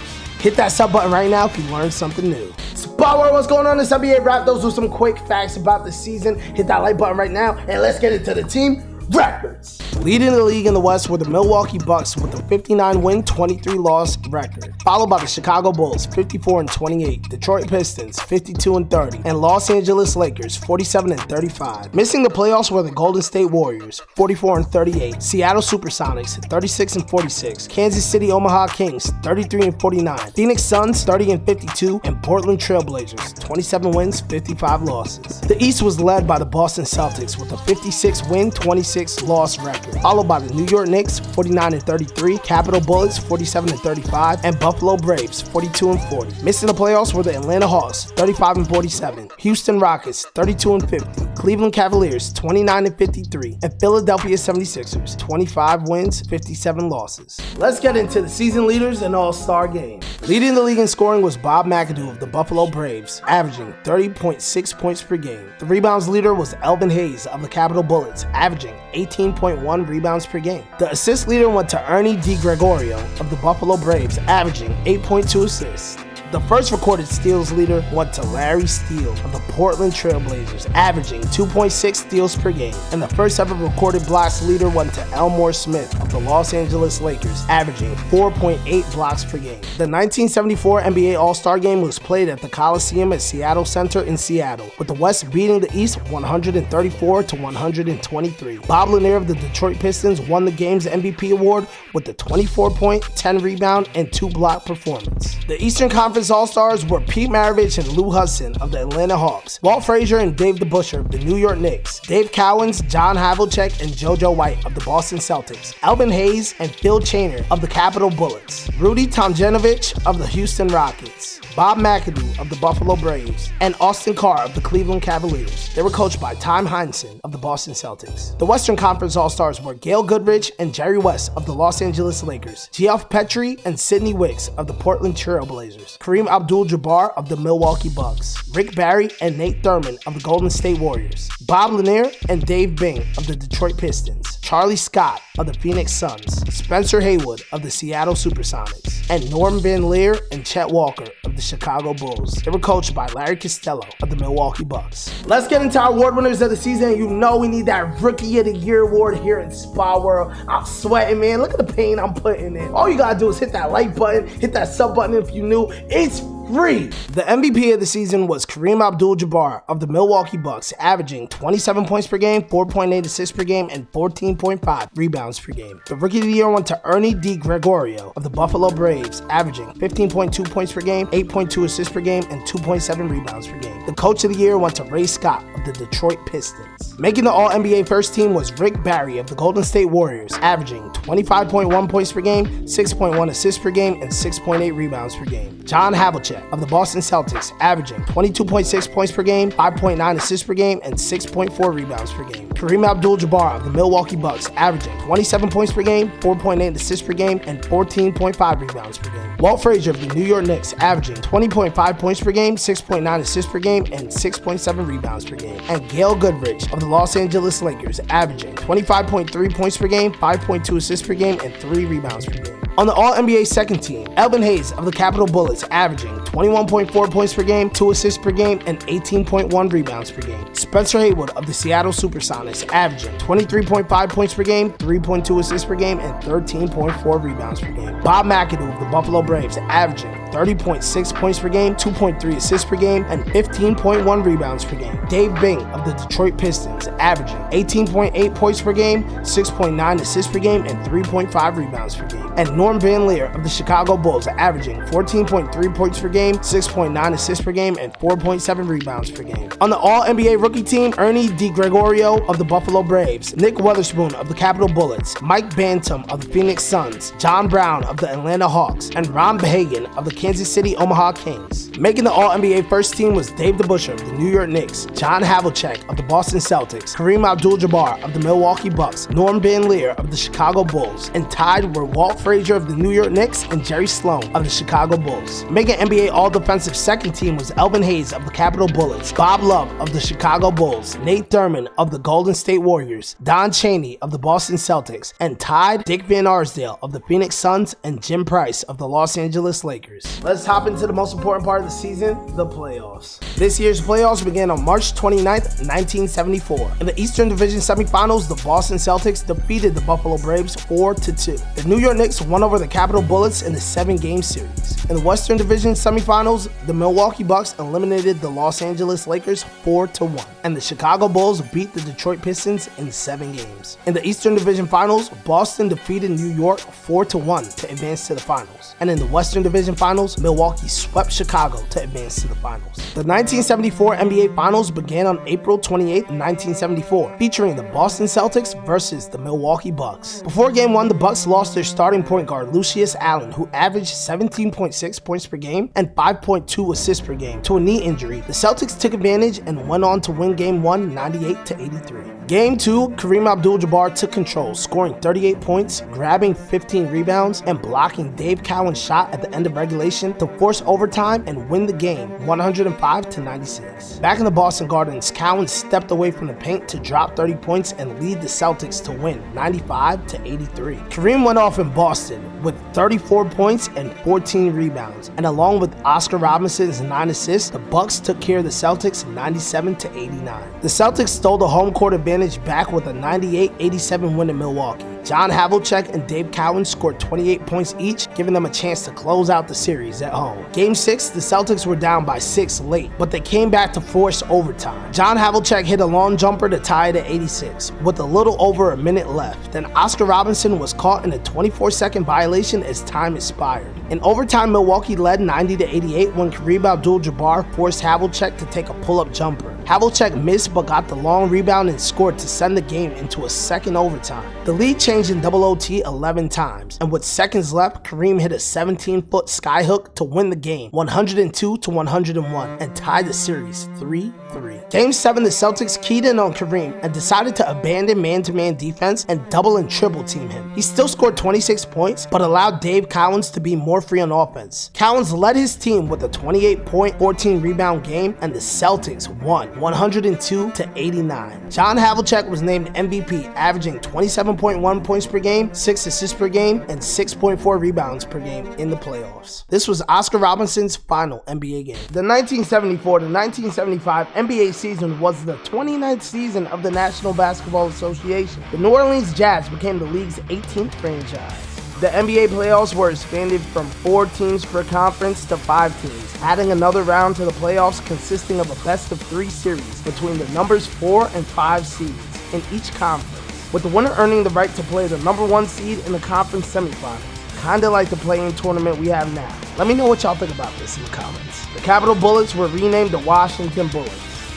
Hit that sub button right now if you learned something new. Spotlight, what's going on in this NBA wrap? Those were some quick facts about the season. Hit that like button right now and let's get into the team records. Leading the league in the West were the Milwaukee Bucks with a 59-win, 23-loss record, followed by the Chicago Bulls 54-28, Detroit Pistons 52-30, and Los Angeles Lakers 47-35. Missing the playoffs were the Golden State Warriors 44-38, Seattle Supersonics 36-46, Kansas City Omaha Kings 33-49, Phoenix Suns 30-52, and Portland Trailblazers 27 wins, 55 losses. The East was led by the Boston Celtics with a 56-win, 26-loss record, followed by the New York Knicks 49-33, Capitol Bullets 47-35, and Buffalo Braves 42-40. Missing the playoffs were the Atlanta Hawks 35-47, Houston Rockets 32-50, Cleveland Cavaliers 29-53, and Philadelphia 76ers 25 wins, 57 losses. Let's get into the season leaders and all-star game. Leading the league in scoring was Bob McAdoo of the Buffalo Braves, averaging 30.6 points per game. The rebounds leader was Elvin Hayes of the Capitol Bullets, averaging 18.1 rebounds per game. The assist leader went to Ernie DiGregorio of the Buffalo Braves, averaging 8.2 assists. The first recorded steals leader went to Larry Steele of the Portland Trailblazers, averaging 2.6 steals per game. And the first ever recorded blocks leader went to Elmore Smith of the Los Angeles Lakers, averaging 4.8 blocks per game. The 1974 NBA All-Star Game was played at the Coliseum at Seattle Center in Seattle, with the West beating the East 134-123. Bob Lanier of the Detroit Pistons won the game's MVP award with the 24-point, 10-rebound, and 2-block performance. The Eastern Conference All-Stars were Pete Maravich and Lou Hudson of the Atlanta Hawks, Walt Frazier and Dave DeBusschere of the New York Knicks, Dave Cowens, John Havlicek, and JoJo White of the Boston Celtics, Elvin Hayes and Phil Chainer of the Capitol Bullets, Rudy Tomjanovich of the Houston Rockets, Bob McAdoo of the Buffalo Braves, and Austin Carr of the Cleveland Cavaliers. They were coached by Tom Heinsohn of the Boston Celtics. The Western Conference All-Stars were Gail Goodrich and Jerry West of the Los Angeles Lakers, Geoff Petrie and Sidney Wicks of the Portland Trailblazers, Kareem Abdul-Jabbar of the Milwaukee Bucks, Rick Barry and Nate Thurmond of the Golden State Warriors, Bob Lanier and Dave Bing of the Detroit Pistons, Charlie Scott of the Phoenix Suns, Spencer Haywood of the Seattle Supersonics, and Norm Van Leer and Chet Walker of the Chicago Bulls. They were coached by Larry Costello of the Milwaukee Bucks. Let's get into our award winners of the season. You know we need that Rookie of the Year award here in Spa World. I'm sweating, man. Look at the pain I'm putting in. All you gotta do is hit that like button, hit that sub button if you're new. It's Read. The MVP of the season was Kareem Abdul-Jabbar of the Milwaukee Bucks, averaging 27 points per game, 4.8 assists per game, and 14.5 rebounds per game. The Rookie of the Year went to Ernie DiGregorio of the Buffalo Braves, averaging 15.2 points per game, 8.2 assists per game, and 2.7 rebounds per game. The Coach of the Year went to Ray Scott of the Detroit Pistons. Making the All-NBA first team was Rick Barry of the Golden State Warriors, averaging 25.1 points per game, 6.1 assists per game, and 6.8 rebounds per game. John Havlicek of the Boston Celtics, averaging 22.6 points per game, 5.9 assists per game, and 6.4 rebounds per game. Kareem Abdul-Jabbar of the Milwaukee Bucks, averaging 27 points per game, 4.8 assists per game, and 14.5 rebounds per game. Walt Frazier of the New York Knicks, averaging 20.5 points per game, 6.9 assists per game, and 6.7 rebounds per game. And Gail Goodrich of the Los Angeles Lakers, averaging 25.3 points per game, 5.2 assists per game, and 3 rebounds per game. On the All-NBA second team, Elvin Hayes of the Capitol Bullets, averaging 21.4 points per game, 2 assists per game, and 18.1 rebounds per game. Spencer Haywood of the Seattle Supersonics, averaging 23.5 points per game, 3.2 assists per game, and 13.4 rebounds per game. Bob McAdoo of the Buffalo Braves, averaging 30.6 points per game, 2.3 assists per game, and 15.1 rebounds per game. Dave Bing of the Detroit Pistons, averaging 18.8 points per game, 6.9 assists per game, and 3.5 rebounds per game. And Norm Van Leer of the Chicago Bulls, averaging 14.3 points per game, 6.9 assists per game, and 4.7 rebounds per game. On the All-NBA rookie team, Ernie DiGregorio of the Buffalo Braves, Nick Weatherspoon of the Capitol Bullets, Mike Bantam of the Phoenix Suns, John Brown of the Atlanta Hawks, and Ron Behagen of the Kansas City Omaha Kings. Making the All-NBA first team was Dave DeBusschere of the New York Knicks, John Havlicek of the Boston Celtics, Kareem Abdul-Jabbar of the Milwaukee Bucks, Norm Van Leer of the Chicago Bulls, and tied were Walt Frazier of the New York Knicks and Jerry Sloan of the Chicago Bulls. Making NBA All-Defensive second team was Elvin Hayes of the Capitol Bullets, Bob Love of the Chicago Bulls, Nate Thurmond of the Golden State Warriors, Don Chaney of the Boston Celtics, and tied Dick Van Arsdale of the Phoenix Suns and Jim Price of the Los Angeles Lakers. Let's hop into the most important part of the season, the playoffs. This year's playoffs began on March 29th, 1974. In the Eastern Division semifinals, the Boston Celtics defeated the Buffalo Braves 4-2. The New York Knicks won over the Capitol Bullets in the 7-game series. In the Western Division semifinals, the Milwaukee Bucks eliminated the Los Angeles Lakers 4-1, and the Chicago Bulls beat the Detroit Pistons in 7 games. In the Eastern Division finals, Boston defeated New York 4-1 to advance to the finals, and in the Western Division finals, Milwaukee swept Chicago to advance to the finals. The 1974 NBA Finals began on April 28, 1974, featuring the Boston Celtics versus the Milwaukee Bucks. Before Game 1, the Bucks lost their starting point guard Lucius Allen, who averaged 17.6 points per game and 5.2 assists per game, to a knee injury. The Celtics took advantage and went on to win Game 1 98-83. Game 2, Kareem Abdul-Jabbar took control, scoring 38 points, grabbing 15 rebounds, and blocking Dave Cowan's shot at the end of regulation to force overtime and win the game 105-96. Back in the Boston Gardens, Cowan stepped away from the paint to drop 30 points and lead the Celtics to win 95-83. Kareem went off in Boston with 34 points and 14 rebounds, and along with Oscar Robinson's 9 assists, the Bucks took care of the Celtics 97-89. The Celtics stole the home court advantage back with a 98-87 win in Milwaukee. John Havlicek and Dave Cowan scored 28 points each, giving them a chance to close out the series at home. Game 6, the Celtics were down by 6 late, but they came back to force overtime. John Havlicek hit a long jumper to tie it at 86, with a little over a minute left. Then Oscar Robinson was caught in a 24-second violation as time expired. In overtime, Milwaukee led 90-88 when Kareem Abdul-Jabbar forced Havlicek to take a pull-up jumper. Havlicek missed but got the long rebound and scored to send the game into a second overtime. The lead changed in double OT 11 times, and with seconds left, Kareem hit a 17-foot skyhook to win the game 102-101 and tied the series 3-3. Game 7, the Celtics keyed in on Kareem and decided to abandon man-to-man defense and double and triple team him. He still scored 26 points, but allowed Dave Cowens to be more free on offense. Cowens led his team with a 28-point, 14-rebound game, and the Celtics won 102-89. John Havlicek was named MVP, averaging 27.1 points per game, 6 assists per game, and 6.4 rebounds per game in the playoffs. This was Oscar Robinson's final NBA game. The 1974-1975 NBA season was the 29th season of the National Basketball Association. The New Orleans Jazz became the league's 18th franchise. The NBA playoffs were expanded from 4 teams per conference to 5 teams, adding another round to the playoffs consisting of a best-of-3 series between the numbers 4 and 5 seeds in each conference, with the winner earning the right to play the number 1 seed in the conference semifinals. Kinda like the play-in tournament we have now. Let me know what y'all think about this in the comments. The Capital Bullets were renamed the Washington Bullets.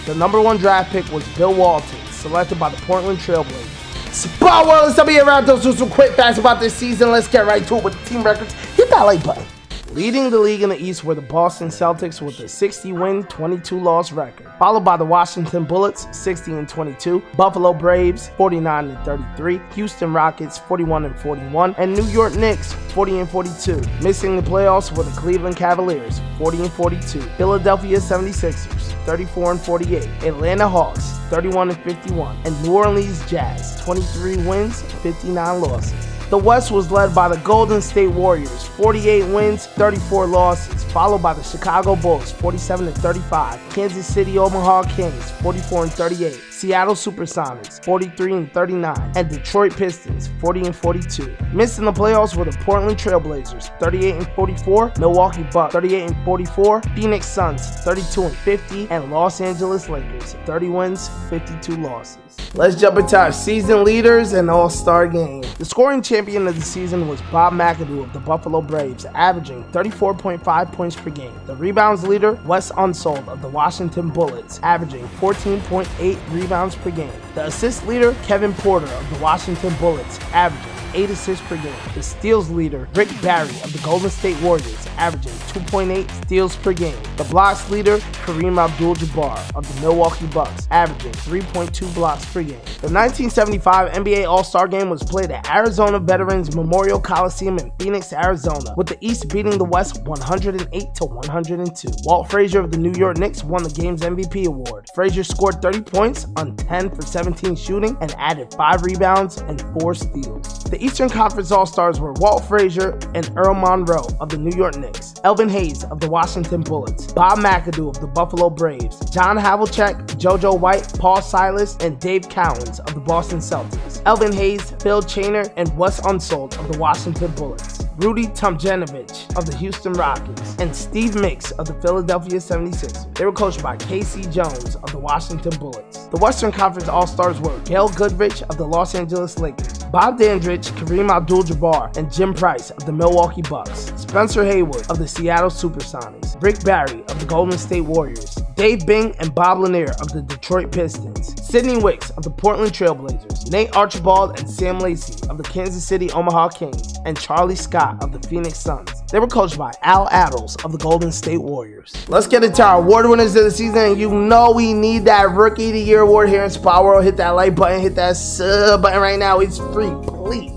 The number 1 draft pick was Bill Walton, selected by the Portland Trailblazers. Spot World, let's be around those do some quick facts about this season. Let's get right to it with the team records. Hit that like button. Leading the league in the East were the Boston Celtics with a 60-win, 22-loss record, followed by the Washington Bullets, 60-22, Buffalo Braves, 49-33, Houston Rockets, 41-41, and New York Knicks, 40-42. Missing the playoffs were the Cleveland Cavaliers, 40-42, Philadelphia 76ers, 34-48, Atlanta Hawks, 31-51, and New Orleans Jazz, 23 wins, 59 losses. The West was led by the Golden State Warriors, 48 wins, 34 losses, followed by the Chicago Bulls, 47-35, Kansas City Omaha Kings, 44-38, Seattle Supersonics, 43-39, and Detroit Pistons, 40-42. Missing the playoffs were the Portland Trailblazers, 38-44, Milwaukee Bucks, 38-44, Phoenix Suns, 32-50, and Los Angeles Lakers, 30 wins, 52 losses. Let's jump into our season leaders and all-star game. The scoring champion of the season was Bob McAdoo of the Buffalo Braves, averaging 34.5 points per game. The rebounds leader, Wes Unseld of the Washington Bullets, averaging 14.8 rebounds per game. The assist leader, Kevin Porter of the Washington Bullets, averaging 8 assists per game. The steals leader, Rick Barry of the Golden State Warriors, averaging 2.8 steals per game. The blocks leader, Kareem Abdul-Jabbar of the Milwaukee Bucks, averaging 3.2 blocks per game. The 1975 NBA All-Star Game was played at Arizona Veterans Memorial Coliseum in Phoenix, Arizona, with the East beating the West 108-102. Walt Frazier of the New York Knicks won the game's MVP award. Frazier scored 30 points on 10 for 17 shooting and added 5 rebounds and 4 steals. The Eastern Conference All-Stars were Walt Frazier and Earl Monroe of the New York Knicks, Elvin Hayes of the Washington Bullets, Bob McAdoo of the Buffalo Braves, John Havlicek, JoJo White, Paul Silas, and Dave Cowens of the Boston Celtics, Elvin Hayes, Phil Chainer, and Wes Unseld of the Washington Bullets, Rudy Tomjanovich of the Houston Rockets, and Steve Mix of the Philadelphia 76ers. They were coached by K.C. Jones of the Washington Bullets. The Western Conference All-Stars were Gail Goodrich of the Los Angeles Lakers, Bob Dandridge, Kareem Abdul-Jabbar, and Jim Price of the Milwaukee Bucks, Spencer Haywood of the Seattle Supersonics, Rick Barry of the Golden State Warriors, Dave Bing and Bob Lanier of the Detroit Pistons, Sidney Wicks of the Portland Trailblazers, Nate Archibald and Sam Lacey of the Kansas City Omaha Kings, and Charlie Scott of the Phoenix Suns. They were coached by Al Attles of the Golden State Warriors. Let's get into our award winners of the season, and you know we need that Rookie of the Year award here in Spot World. Hit that like button, hit that sub button right now. It's free, please.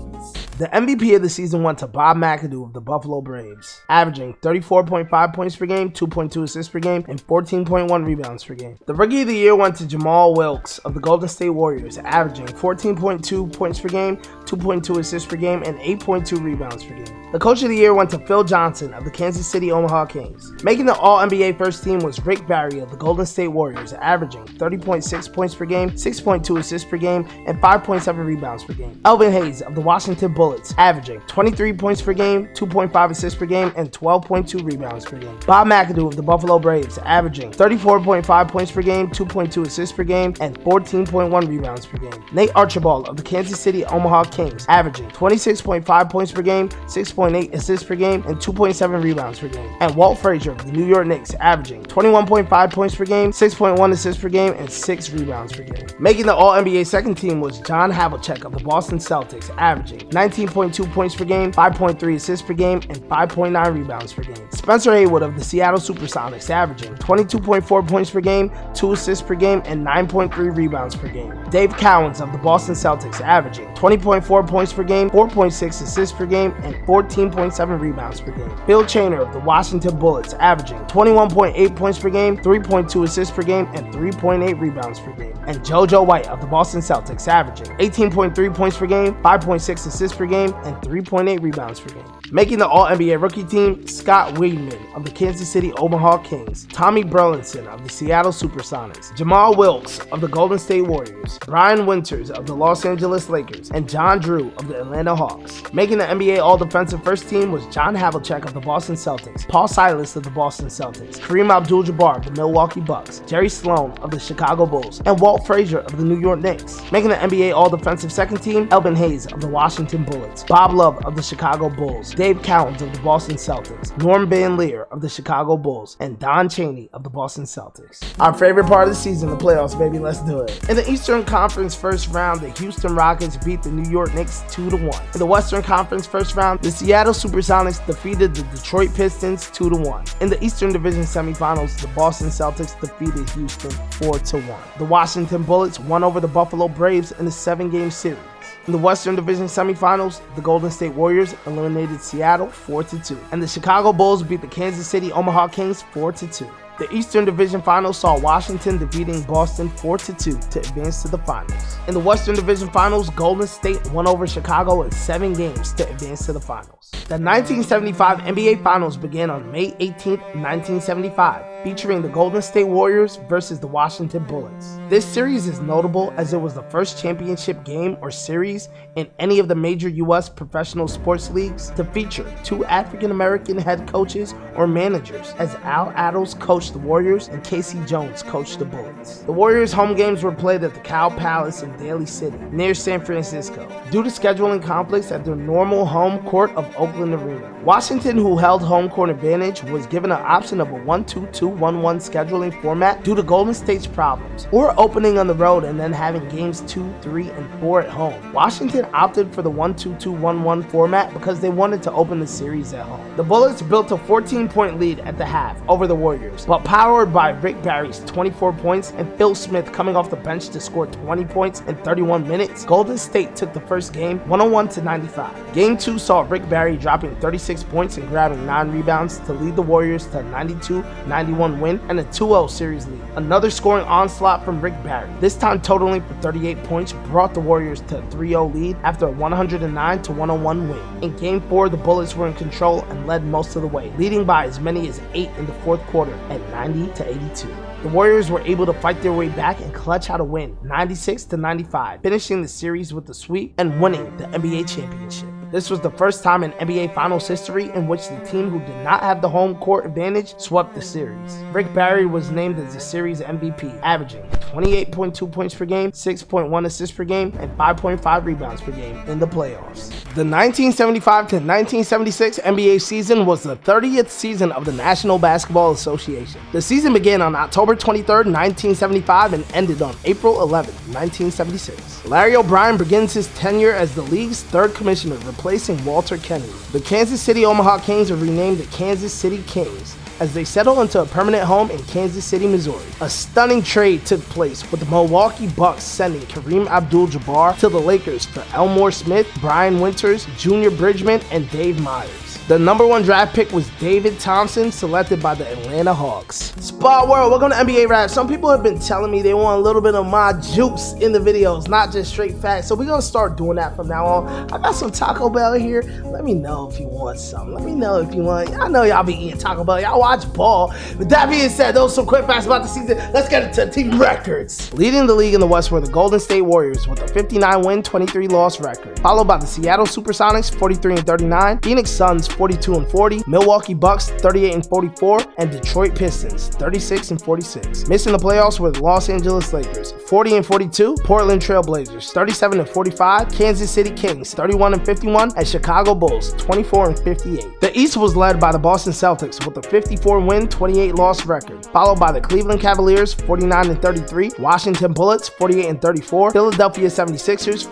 The MVP of the season went to Bob McAdoo of the Buffalo Braves, averaging 34.5 points per game, 2.2 assists per game, and 14.1 rebounds per game. The Rookie of the Year went to Jamal Wilkes of the Golden State Warriors, averaging 14.2 points per game, 2.2 assists per game, and 8.2 rebounds per game. The Coach of the Year went to Phil Johnson of the Kansas City Omaha Kings. Making the All-NBA first team was Rick Barry of the Golden State Warriors, averaging 30.6 points per game, 6.2 assists per game, and 5.7 rebounds per game. Elvin Hayes of the Washington Bullets, averaging 23 points per game, 2.5 assists per game, and 12.2 rebounds per game. Bob McAdoo of the Buffalo Braves, averaging 34.5 points per game, 2.2 assists per game, and 14.1 rebounds per game. Nate Archibald of the Kansas City Omaha Kings, averaging 26.5 points per game, 6.8 assists per game, and 2.7 rebounds per game. And Walt Frazier of the New York Knicks, averaging 21.5 points per game, 6.1 assists per game, and 6 rebounds per game. Making the All-NBA second team was John Havlicek of the Boston Celtics, averaging 19.2 points per game, 5.3 assists per game, and 5.9 rebounds per game. Spencer Haywood of the Seattle Supersonics, averaging 22.4 points per game, 2 assists per game, and 9.3 rebounds per game. Dave Cowens of the Boston Celtics, averaging 20.4 points per game, 4.6 assists per game, and 14.7 rebounds per game. Phil Chainer of the Washington Bullets, averaging 21.8 points per game, 3.2 assists per game, and 3.8 rebounds per game. And JoJo White of the Boston Celtics, averaging 18.3 points per game, 5.6 assists per game, and 3.8 rebounds per game. Making the All-NBA rookie team, Scott Weidman of the Kansas City Omaha Kings, Tommy Burleson of the Seattle Supersonics, Jamal Wilkes of the Golden State Warriors, Brian Winters of the Los Angeles Lakers, and John Drew of the Atlanta Hawks. Making the NBA All-Defensive First Team was John Havlicek of the Boston Celtics, Paul Silas of the Boston Celtics, Kareem Abdul-Jabbar of the Milwaukee Bucks, Jerry Sloan of the Chicago Bulls, and Walt Frazier of the New York Knicks. Making the NBA All-Defensive Second Team, Elvin Hayes of the Washington Bullets, Bob Love of the Chicago Bulls, Dave Cowens of the Boston Celtics, Norm Van Leer of the Chicago Bulls, and Don Chaney of the Boston Celtics. Our favorite part of the season, the playoffs, baby. Let's do it. In the Eastern Conference first round, the Houston Rockets beat the New York Knicks 2-1. In the Western Conference first round, the Seattle Supersonics defeated the Detroit Pistons 2-1. In the Eastern Division semifinals, the Boston Celtics defeated Houston 4-1. The Washington Bullets won over the Buffalo Braves in a 7-game series. In the Western Division semifinals, the Golden State Warriors eliminated Seattle 4-2, and the Chicago Bulls beat the Kansas City Omaha Kings 4-2. The Eastern Division Finals saw Washington defeating Boston 4-2 to advance to the finals. In the Western Division Finals, Golden State won over Chicago in 7 games to advance to the finals. The 1975 NBA Finals began on May 18, 1975, featuring the Golden State Warriors versus the Washington Bullets. This series is notable as it was the first championship game or series in any of the major U.S. professional sports leagues to feature 2 African-American head coaches or managers, as Al Attles coached the Warriors and Casey Jones coached the Bullets. The Warriors' home games were played at the Cow Palace in Daly City, near San Francisco, due to scheduling conflicts at their normal home court of Oakland Arena. Washington, who held home court advantage, was given an option of a 1-2-2-1-1 scheduling format due to Golden State's problems, or opening on the road and then having games 2, 3, and 4 at home. Washington opted for the 1-2-2-1-1 format because they wanted to open the series at home. The Bullets built a 14-point lead at the half over the Warriors, but powered by Rick Barry's 24 points and Phil Smith coming off the bench to score 20 points in 31 minutes, Golden State took the first game 101-95. Game 2 saw Rick Barry dropping 36 points and grabbing 9 rebounds to lead the Warriors to a 92-91 win and a 2-0 series lead. Another scoring onslaught from Rick Barry, this time totaling for 38 points, brought the Warriors to a 3-0 lead after a 109-101 win. In Game 4, the Bullets were in control and led most of the way, leading by as many as 8 in the fourth quarter at 90-82. The Warriors were able to fight their way back and clutch out a win, 96-95, finishing the series with a sweep and winning the NBA championship. This was the first time in NBA Finals history in which the team who did not have the home court advantage swept the series. Rick Barry was named as the series MVP, averaging 28.2 points per game, 6.1 assists per game, and 5.5 rebounds per game in the playoffs. The 1975-1976 NBA season was the 30th season of the National Basketball Association. The season began on October 23, 1975 and ended on April 11, 1976. Larry O'Brien begins his tenure as the league's third commissioner, replacing Walter Kennedy. The Kansas City Omaha Kings are renamed the Kansas City Kings as they settle into a permanent home in Kansas City, Missouri. A stunning trade took place with the Milwaukee Bucks sending Kareem Abdul-Jabbar to the Lakers for Elmore Smith, Brian Winters, Junior Bridgman, and Dave Myers. The number 1 draft pick was David Thompson, selected by the Atlanta Hawks. Spot World, welcome to NBA Rap. Some people have been telling me they want a little bit of my juice in the videos, not just straight facts. So we're going to start doing that from now on. I got some Taco Bell here. Let me know if you want some. Let me know if you want. I know y'all be eating Taco Bell. Y'all watch ball. With that being said, those are some quick facts about the season. Let's get into team records. Leading the league in the West were the Golden State Warriors with a 59-win, 23-loss record, followed by the Seattle Supersonics 43-39, Phoenix Suns 42-40, Milwaukee Bucks 38-44, and Detroit Pistons 36-46. Missing the playoffs were the Los Angeles Lakers 40-42, Portland Trail Blazers 37-45, Kansas City Kings 31-51, and Chicago Bulls 24-58. The East was led by the Boston Celtics with a 54-win, 28-loss record, followed by the Cleveland Cavaliers 49-33, Washington Bullets 48-34, Philadelphia 76ers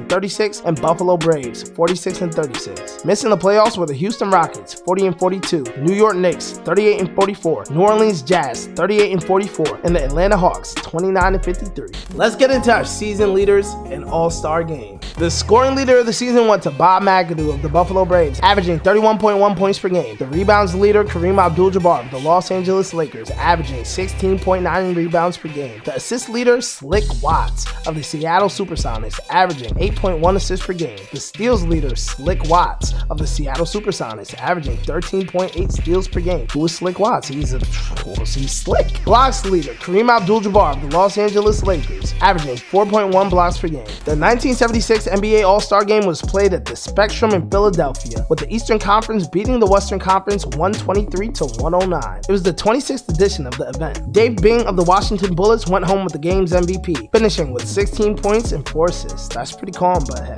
46-36, and Buffalo Braves 46-36. Missing the playoffs were the Houston Rockets 40-42, New York Knicks 38-44, New Orleans Jazz 38-44, and the Atlanta Hawks 29-53. Let's get into our season leaders and all-star game. The scoring leader of the season went to Bob McAdoo of the Buffalo Braves, averaging 31.1 points per game. The rebounds leader, Kareem Abdul-Jabbar of the Los Angeles Lakers, averaging 16.9 rebounds per game. The assist leader, Slick Watts of the Seattle Supersonics, averaging 8.1 assists per game. The steals leader, Slick Watts of the Seattle Supersonics, Supersonics, averaging 13.8 steals per game. Who is Slick Watts? He's slick. Blocks leader, Kareem Abdul-Jabbar of the Los Angeles Lakers, averaging 4.1 blocks per game. The 1976 NBA All-Star Game was played at the Spectrum in Philadelphia, with the Eastern Conference beating the Western Conference 123-109. It was the 26th edition of the event. Dave Bing of the Washington Bullets went home with the game's MVP, finishing with 16 points and 4 assists. That's pretty calm, but hey,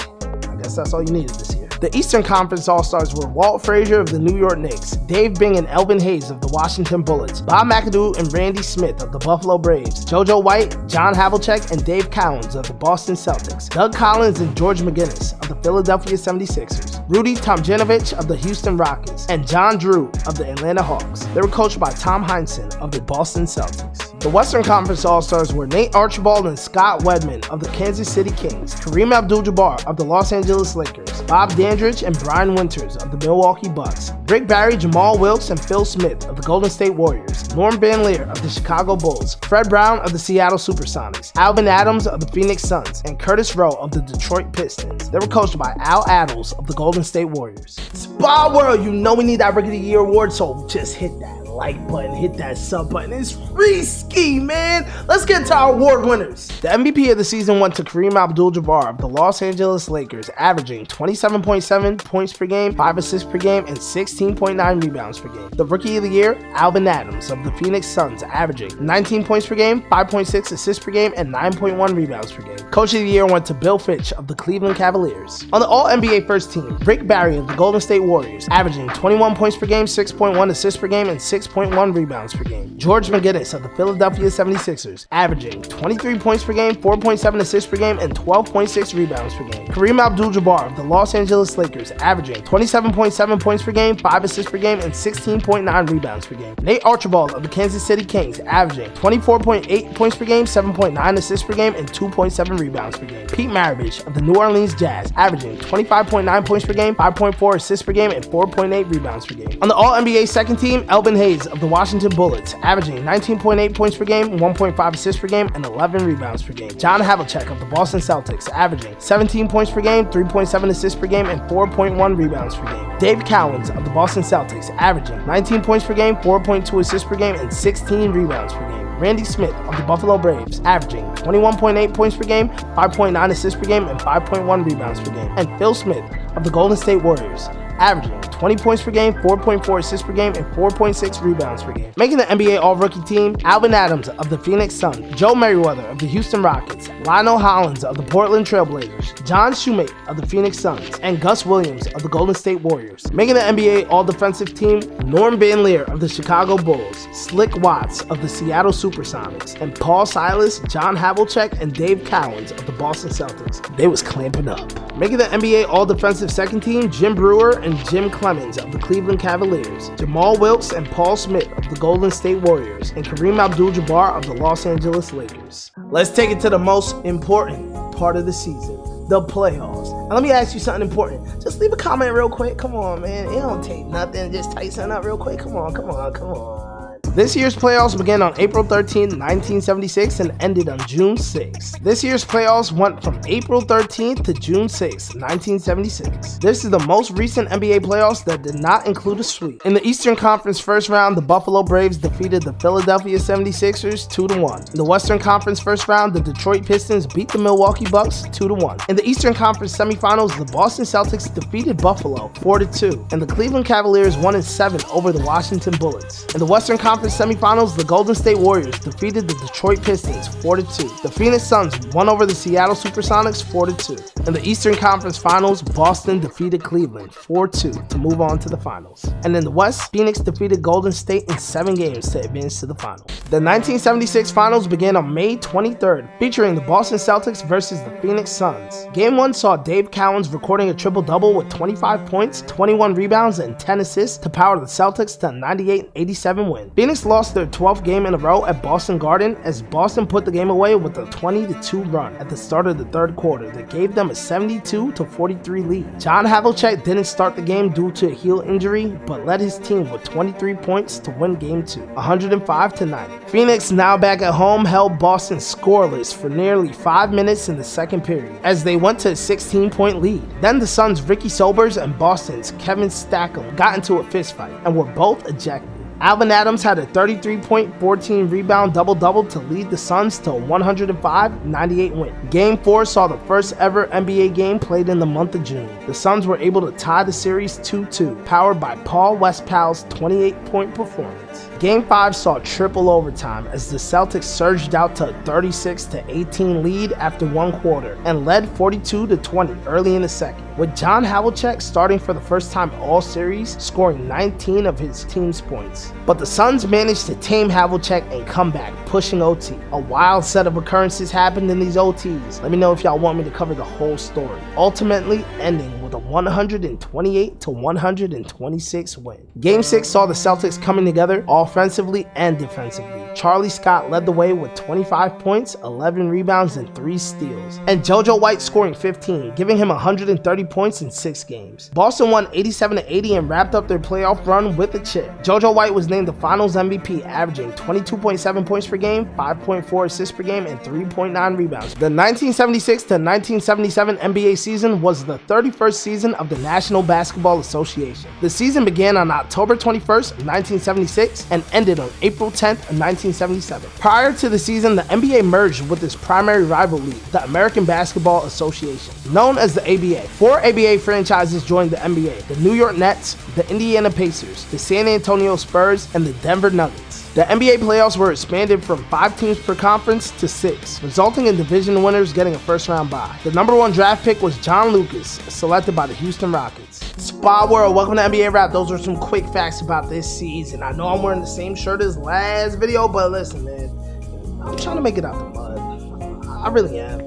I guess that's all you needed this year. The Eastern Conference All-Stars were Walt Frazier of the New York Knicks, Dave Bing and Elvin Hayes of the Washington Bullets, Bob McAdoo and Randy Smith of the Buffalo Braves, JoJo White, John Havlicek, and Dave Cowens of the Boston Celtics, Doug Collins and George McGinnis of the Philadelphia 76ers, Rudy Tomjanovich of the Houston Rockets, and John Drew of the Atlanta Hawks. They were coached by Tom Heinsohn of the Boston Celtics. The Western Conference All-Stars were Nate Archibald and Scott Wedman of the Kansas City Kings, Kareem Abdul-Jabbar of the Los Angeles Lakers, Bob Dandridge and Brian Winters of the Milwaukee Bucks, Rick Barry, Jamal Wilkes, and Phil Smith of the Golden State Warriors, Norm Van Leer of the Chicago Bulls, Fred Brown of the Seattle Supersonics, Alvin Adams of the Phoenix Suns, and Curtis Rowe of the Detroit Pistons. They were coached by Al Attles of the Golden State Warriors. Spa World, you know we need that Rookie of the Year award, so just hit that like button, hit that sub button. It's risky, man. Let's get to our award winners. The MVP of the season went to Kareem Abdul-Jabbar of the Los Angeles Lakers, averaging 27.7 points per game, 5 assists per game, and 16.9 rebounds per game. The Rookie of the Year, Alvin Adams of the Phoenix Suns, averaging 19 points per game, 5.6 assists per game, and 9.1 rebounds per game. Coach of the Year went to Bill Fitch of the Cleveland Cavaliers. On the All-NBA First Team, Rick Barry of the Golden State Warriors, averaging 21 points per game, 6.1 assists per game, and 6.1 rebounds per game. George McGinnis of the Philadelphia 76ers, averaging 23 points per game, 4.7 assists per game, and 12.6 rebounds per game. Kareem Abdul-Jabbar of the Los Angeles Lakers, averaging 27.7 points per game, 5 assists per game, and 16.9 rebounds per game. Nate Archibald of the Kansas City Kings, averaging 24.8 points per game, 7.9 assists per game, and 2.7 rebounds per game. Pete Maravich of the New Orleans Jazz, averaging 25.9 points per game, 5.4 assists per game, and 4.8 rebounds per game. On the All-NBA Second Team, Elvin Hayes of the Washington Bullets, averaging 19.8 points per game, 1.5 assists per game, and 11 rebounds per game. John Havlicek of the Boston Celtics, averaging 17 points per game, 3.7 assists per game, and 4.1 rebounds per game. Dave Cowens of the Boston Celtics, averaging 19 points per game, 4.2 assists per game, and 16 rebounds per game. Randy Smith of the Buffalo Braves, averaging 21.8 points per game, 5.9 assists per game, and 5.1 rebounds per game. And Phil Smith of the Golden State Warriors, averaging 20 points per game, 4.4 assists per game, and 4.6 rebounds per game. Making the NBA All-Rookie team, Alvin Adams of the Phoenix Suns, Joe Merriweather of the Houston Rockets, Lionel Hollins of the Portland Trailblazers, John Shoemate of the Phoenix Suns, and Gus Williams of the Golden State Warriors. Making the NBA All-Defensive team, Norm Van Leer of the Chicago Bulls, Slick Watts of the Seattle Supersonics, and Paul Silas, John Havlicek, and Dave Cowens of the Boston Celtics. They was clamping up. Making the NBA All-Defensive Second Team, Jim Brewer and Jim Clemens of the Cleveland Cavaliers, Jamal Wilkes and Paul Smith of the Golden State Warriors, and Kareem Abdul-Jabbar of the Los Angeles Lakers. Let's take it to the most important part of the season, the playoffs. Now let me ask you something important. Just leave a comment real quick. Come on, man. It don't take nothing. Just type something up real quick. Come on. This year's playoffs began on April 13, 1976 and ended on June 6. This year's playoffs went from April 13th to June 6, 1976. This is the most recent NBA playoffs that did not include a sweep. In the Eastern Conference first round, the Buffalo Braves defeated the Philadelphia 76ers 2-1. In the Western Conference first round, the Detroit Pistons beat the Milwaukee Bucks 2-1. In the Eastern Conference semifinals, the Boston Celtics defeated Buffalo 4-2, and the Cleveland Cavaliers won in 7 over the Washington Bullets. In the Western Conference semifinals, the Golden State Warriors defeated the Detroit Pistons 4-2. The Phoenix Suns won over the Seattle Supersonics 4-2. In the Eastern Conference Finals, Boston defeated Cleveland 4-2 to move on to the finals. And in the West, Phoenix defeated Golden State in 7 games to advance to the finals. The 1976 finals began on May 23rd, featuring the Boston Celtics versus the Phoenix Suns. Game 1 saw Dave Cowens recording a triple-double with 25 points, 21 rebounds, and 10 assists to power the Celtics to a 98-87 win. Phoenix lost their 12th game in a row at Boston Garden as Boston put the game away with a 20-2 run at the start of the third quarter that gave them a 72-43 lead. John Havlicek didn't start the game due to a heel injury, but led his team with 23 points to win Game 2, 105-90. Phoenix, now back at home, held Boston scoreless for nearly 5 minutes in the second period as they went to a 16-point lead. Then the Suns' Ricky Sobers and Boston's Kevin Stackham got into a fistfight and were both ejected. Alvin Adams had a 33-point, 14-rebound double-double to lead the Suns to a 105-98 win. Game 4 saw the first ever NBA game played in the month of June. The Suns were able to tie the series 2-2, powered by Paul Westphal's 28-point performance. Game 5 saw triple overtime as the Celtics surged out to a 36-18 lead after one quarter and led 42-20 early in the second, with John Havlicek starting for the first time all series, scoring 19 of his team's points. But the Suns managed to tame Havlicek and come back, pushing OT. A wild set of occurrences happened in these OTs. Let me know if y'all want me to cover the whole story, ultimately ending with a 128-126 win. Game 6 saw the Celtics coming together offensively and defensively. Charlie Scott led the way with 25 points, 11 rebounds, and 3 steals, and JoJo White scoring 15, giving him 130 points in 6 games. Boston won 87-80 and wrapped up their playoff run with a chip. JoJo White was named the Finals MVP, averaging 22.7 points per game, 5.4 assists per game, and 3.9 rebounds. The 1976-1977 NBA season was the 31st season of the National Basketball Association. The season began on October 21st, 1976, and ended on April 10th, 1977. Prior to the season, the NBA merged with its primary rival league, the American Basketball Association, known as the ABA. 4 ABA franchises joined the NBA: the New York Nets, the Indiana Pacers, the San Antonio Spurs, and the Denver Nuggets. The NBA playoffs were expanded from 5 teams per conference to 6, resulting in division winners getting a first-round bye. The number 1 draft pick was John Lucas, selected by the Houston Rockets. Spa World, welcome to NBA Rap. Those are some quick facts about this season. I know I'm wearing the same shirt as last video, but listen, man, I'm trying to make it out the mud. I really am.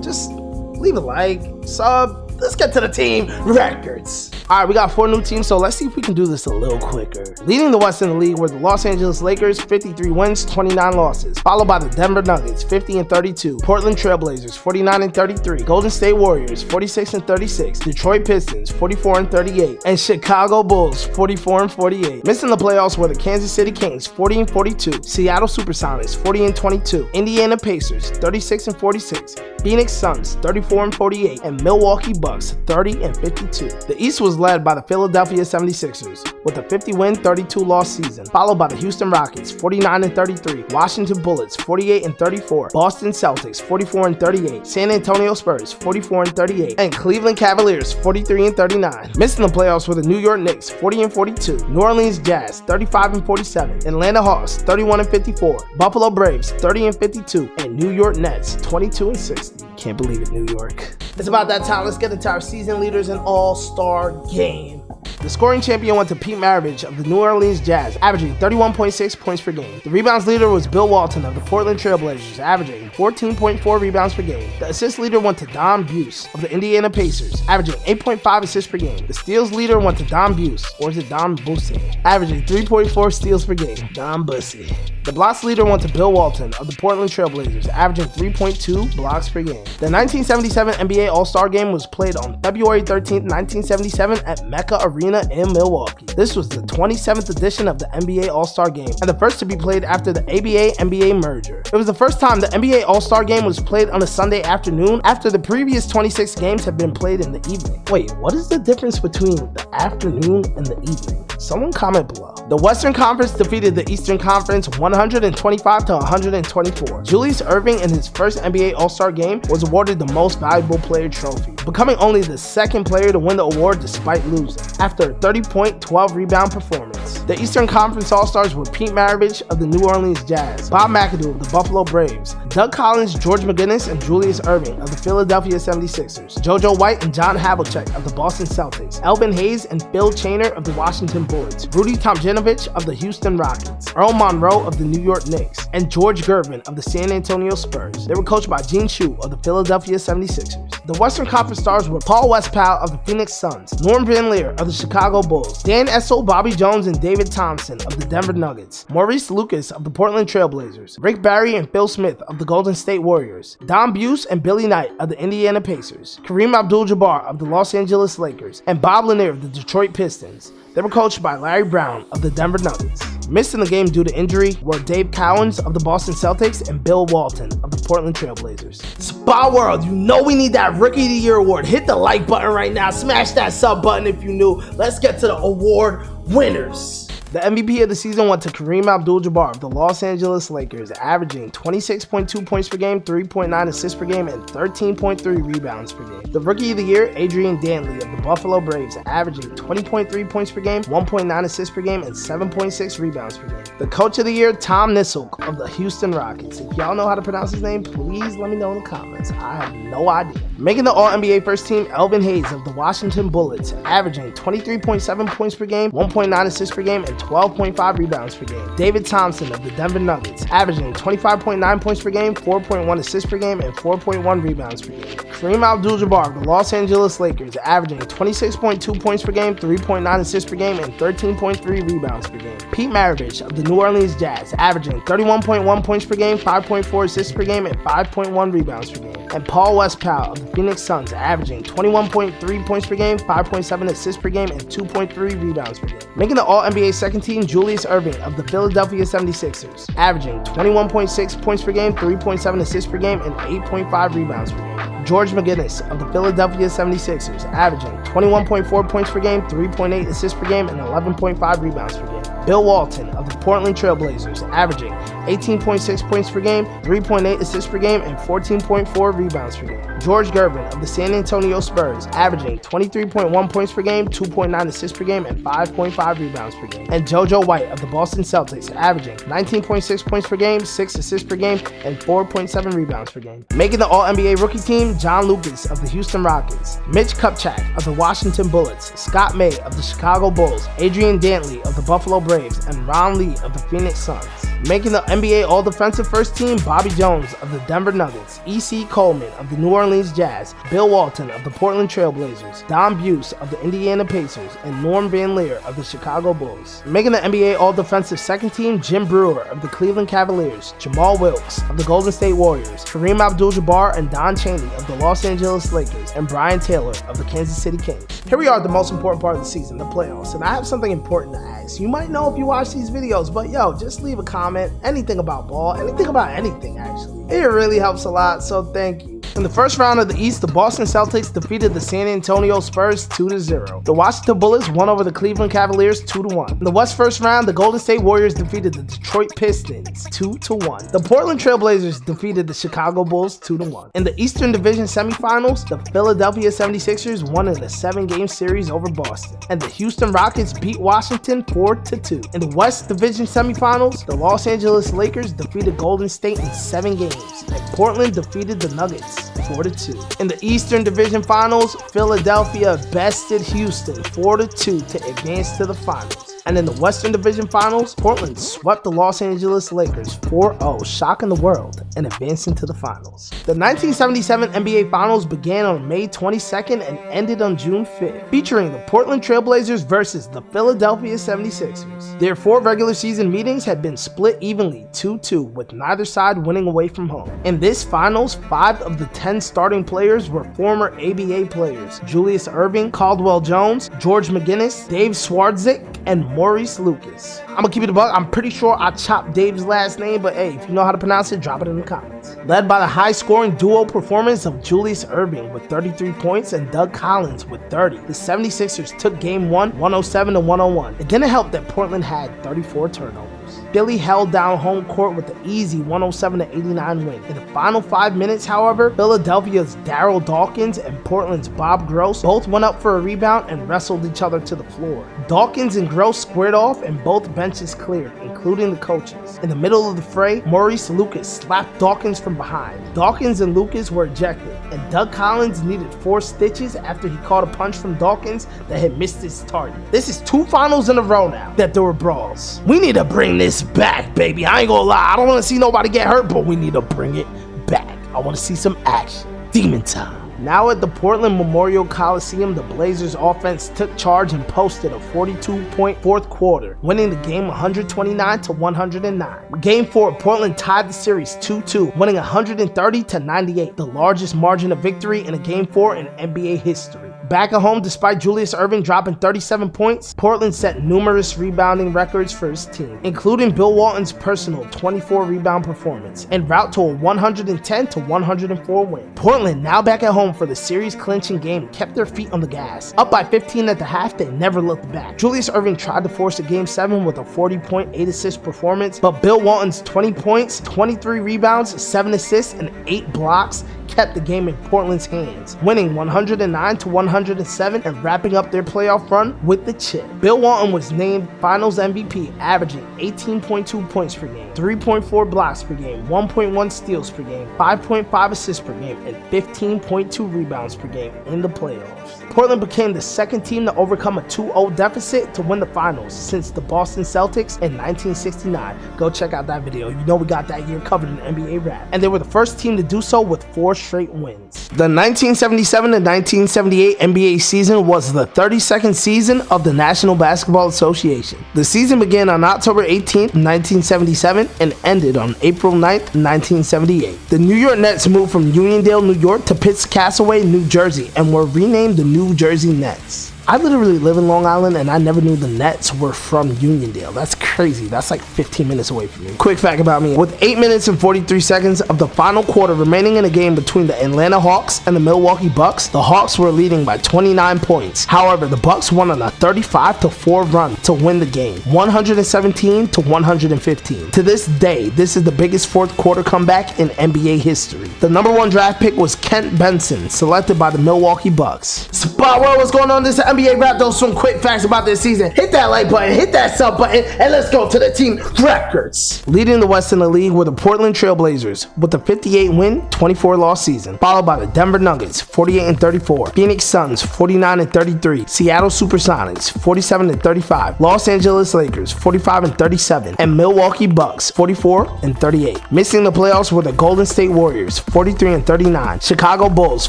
Just leave a like, sub. Let's get to the team records. All right, we got 4 new teams, so let's see if we can do this a little quicker. Leading the West in the league were the Los Angeles Lakers, 53 wins, 29 losses, followed by the Denver Nuggets, 50-32, Portland Trailblazers, 49-33, Golden State Warriors, 46-36, Detroit Pistons, 44-38, and Chicago Bulls, 44-48. Missing the playoffs were the Kansas City Kings, 40-42, Seattle Supersonics, 40-22, Indiana Pacers, 36-46, Phoenix Suns, 34-48, and Milwaukee Bucks, 30-52. The East was led by the Philadelphia 76ers with a 50-win, 32-loss season, followed by the Houston Rockets, 49-33, Washington Bullets, 48-34, Boston Celtics, 44-38, San Antonio Spurs, 44-38, and Cleveland Cavaliers, 43-39. Missing the playoffs were the New York Knicks, 40-42, New Orleans Jazz, 35-47, Atlanta Hawks, 31-54, Buffalo Braves, 30-52, and New York Nets, 22-60. Can't believe it, New York. It's about that time. Let's get into our season leaders and all-star game. The scoring champion went to Pete Maravich of the New Orleans Jazz, averaging 31.6 points per game. The rebounds leader was Bill Walton of the Portland Trailblazers, averaging 14.4 rebounds per game. The assist leader went to Don Buse of the Indiana Pacers, averaging 8.5 assists per game. The steals leader went to Don Buse, or is it Don Bussey, averaging 3.4 steals per game. Don Bussey. The blocks leader went to Bill Walton of the Portland Trailblazers, averaging 3.2 blocks per game. The 1977 NBA All-Star Game was played on February 13, 1977 at Mecca Arena in Milwaukee. This was the 27th edition of the NBA All-Star Game and the first to be played after the ABA-NBA merger. It was the first time the NBA All-Star Game was played on a Sunday afternoon after the previous 26 games had been played in the evening. Wait, what is the difference between the afternoon and the evening? Someone comment below. The Western Conference defeated the Eastern Conference 125-124. Julius Erving, in his first NBA All-Star Game, was awarded the Most Valuable Player trophy, becoming only the second player to win the award despite losing, after a 30-point, 12-rebound performance. The Eastern Conference All-Stars were Pete Maravich of the New Orleans Jazz, Bob McAdoo of the Buffalo Braves, Doug Collins, George McGinnis, and Julius Erving of the Philadelphia 76ers, JoJo White and John Havlicek of the Boston Celtics, Elvin Hayes and Phil Chainer of the Washington Bullets, Rudy Tomjanovich of the Houston Rockets, Earl Monroe of the New York Knicks, and George Gervin of the San Antonio Spurs. They were coached by Gene Shue of the Philadelphia 76ers. The Western Conference stars were Paul Westphal of the Phoenix Suns, Norm Van Leer of the Chicago Bulls, Dan Essel, Bobby Jones, and David Thompson of the Denver Nuggets, Maurice Lucas of the Portland Trailblazers, Rick Barry and Phil Smith of the Golden State Warriors, Don Buse and Billy Knight of the Indiana Pacers, Kareem Abdul-Jabbar of the Los Angeles Lakers, and Bob Lanier of the Detroit Pistons. They were coached by Larry Brown of the Denver Nuggets. Missed in the game due to injury were Dave Cowens of the Boston Celtics and Bill Walton of the Portland Trail Blazers. Spa World, you know we need that Rookie of the Year award. Hit the like button right now. Smash that sub button if you're new. Let's get to the award winners. The MVP of the season went to Kareem Abdul-Jabbar of the Los Angeles Lakers, averaging 26.2 points per game, 3.9 assists per game, and 13.3 rebounds per game. The Rookie of the Year, Adrian Dantley of the Buffalo Braves, averaging 20.3 points per game, 1.9 assists per game, and 7.6 rebounds per game. The Coach of the Year, Tom Nisselk of the Houston Rockets. If y'all know how to pronounce his name, please let me know in the comments. I have no idea. Making the All-NBA first team, Elvin Hayes of the Washington Bullets, averaging 23.7 points per game, 1.9 assists per game, and 12.5 rebounds per game. David Thompson of the Denver Nuggets, averaging 25.9 points per game, 4.1 assists per game, and 4.1 rebounds per game. Kareem Abdul-Jabbar of the Los Angeles Lakers, averaging 26.2 points per game, 3.9 assists per game, and 13.3 rebounds per game. Pete Maravich of the New Orleans Jazz, averaging 31.1 points per game, 5.4 assists per game, and 5.1 rebounds per game. And Paul Westphal of the Phoenix Suns, averaging 21.3 points per game, 5.7 assists per game, and 2.3 rebounds per game. Making the All-NBA second team, Julius Erving of the Philadelphia 76ers, averaging 21.6 points per game, 3.7 assists per game, and 8.5 rebounds per game. George McGinnis of the Philadelphia 76ers, averaging 21.4 points per game, 3.8 assists per game, and 11.5 rebounds per game. Bill Walton of the Portland Trail Blazers, averaging 18.6 points per game, 3.8 assists per game, and 14.4 rebounds per game. George Gervin of the San Antonio Spurs, averaging 23.1 points per game, 2.9 assists per game, and 5.5 rebounds per game. And JoJo White of the Boston Celtics, averaging 19.6 points per game, 6 assists per game, and 4.7 rebounds per game. Making the All-NBA rookie team, John Lucas of the Houston Rockets, Mitch Kupchak of the Washington Bullets, Scott May of the Chicago Bulls, Adrian Dantley of the Buffalo Braves, and Ron Lee of the Phoenix Suns. Making the NBA All-Defensive First Team, Bobby Jones of the Denver Nuggets, E.C. Coleman of the New Orleans Jazz, Bill Walton of the Portland Trail Blazers, Don Buse of the Indiana Pacers, and Norm Van Leer of the Chicago Bulls. Making the NBA All-Defensive Second Team, Jim Brewer of the Cleveland Cavaliers, Jamal Wilkes of the Golden State Warriors, Kareem Abdul-Jabbar and Don Chaney of the Los Angeles Lakers, and Brian Taylor of the Kansas City Kings. Here we are at the most important part of the season, the playoffs, and I have something important to ask. You might know if you watch these videos, but yo, just leave a comment, anything about ball, anything about anything actually. It really helps a lot, so thank you. In the first round of the East, the Boston Celtics defeated the San Antonio Spurs 2-0. The Washington Bullets won over the Cleveland Cavaliers 2-1. In the West first round, the Golden State Warriors defeated the Detroit Pistons 2-1. The Portland Trail Blazers defeated the Chicago Bulls 2-1. In the Eastern Division semifinals, the Philadelphia 76ers won in a 7-game series over Boston, and the Houston Rockets beat Washington 4-2. In the West Division semifinals, the Los Angeles Lakers defeated Golden State in 7 games, and Portland defeated the Nuggets 4-2. In the Eastern Division Finals, Philadelphia bested Houston 4-2 to advance to the finals. And in the Western Division Finals, Portland swept the Los Angeles Lakers 4-0, shocking the world and advancing to the finals. The 1977 NBA Finals began on May 22nd and ended on June 5th, featuring the Portland Trail Blazers versus the Philadelphia 76ers. Their 4 regular season meetings had been split evenly 2-2, with neither side winning away from home. In this finals, 5 of the 10 starting players were former ABA players: Julius Erving, Caldwell Jones, George McGinnis, Dave Swartzik, and Maurice Lucas. I'm gonna keep it a buck. I'm pretty sure I chopped Dave's last name, but hey, if you know how to pronounce it, drop it in the comments. Led by the high-scoring duo performance of Julius Erving with 33 points and Doug Collins with 30, the 76ers took Game 1, 107-101. It didn't help that Portland had 34 turnovers. Philly held down home court with an easy 107-89 win. In the final 5 minutes, however, Philadelphia's Darryl Dawkins and Portland's Bob Gross both went up for a rebound and wrestled each other to the floor. Dawkins and Gross squared off and both benches cleared, including the coaches. In the middle of the fray, Maurice Lucas slapped Dawkins from behind. Dawkins and Lucas were ejected, and Doug Collins needed 4 stitches after he caught a punch from Dawkins that had missed his target. This is 2 finals in a row now that there were brawls. We need to bring this back, baby. I ain't gonna lie, I don't want to see nobody get hurt, but we need to bring it back. I want to see some action. Demon time. Now at the Portland Memorial Coliseum, the Blazers offense took charge and posted a 42-point fourth quarter, winning the game 129-109. Game 4, Portland tied the series 2-2, winning 130-98, the largest margin of victory in a Game 4 in NBA history. Back at home, despite Julius Erving dropping 37 points, Portland set numerous rebounding records for his team, including Bill Walton's personal 24 rebound performance, en route to a 110-104 win. Portland, now back at home for the series clinching game, kept their feet on the gas. Up by 15 at the half, they never looked back. Julius Erving tried to force a Game 7 with a 40-point, 8-assist performance, but Bill Walton's 20 points, 23 rebounds, 7 assists, and 8 blocks kept the game in Portland's hands, winning 109-107 and wrapping up their playoff run with the chip. Bill Walton was named Finals MVP, averaging 18.2 points per game, 3.4 blocks per game, 1.1 steals per game, 5.5 assists per game, and 15.2 rebounds per game in the playoffs. Portland became the second team to overcome a 2-0 deficit to win the finals since the Boston Celtics in 1969. Go check out that video. You know we got that year covered in NBA Rap. And they were the first team to do so with 4 straight wins. The 1977 to 1978 NBA season was the 32nd season of the National Basketball Association. The season began on October 18th, 1977 and ended on April 9th, 1978. The New York Nets moved from Uniondale, New York to Piscataway, New Jersey and were renamed the New Jersey Nets. I literally live in Long Island and I never knew the Nets were from Uniondale. That's crazy. That's like 15 minutes away from me. Quick fact about me. With 8 minutes and 43 seconds of the final quarter remaining in a game between the Atlanta Hawks and the Milwaukee Bucks, the Hawks were leading by 29 points. However, the Bucks won on a 35-4 run to win the game, 117-115. To this day, this is the biggest fourth quarter comeback in NBA history. The #1 draft pick was Kent Benson, selected by the Milwaukee Bucks. Spot World, what's going on? This is NBA Rap. Those some quick facts about this season. Hit that like button, hit that sub button, and let's go to the team records. Leading the West in the league were the Portland Trailblazers with a 58-win, 24-loss season, followed by the Denver Nuggets, 48-34, Phoenix Suns, 49-33, Seattle Supersonics, 47-35, Los Angeles Lakers, 45-37, and Milwaukee Bucks, 44-38. Missing the playoffs were the Golden State Warriors, 43-39, Chicago Bulls,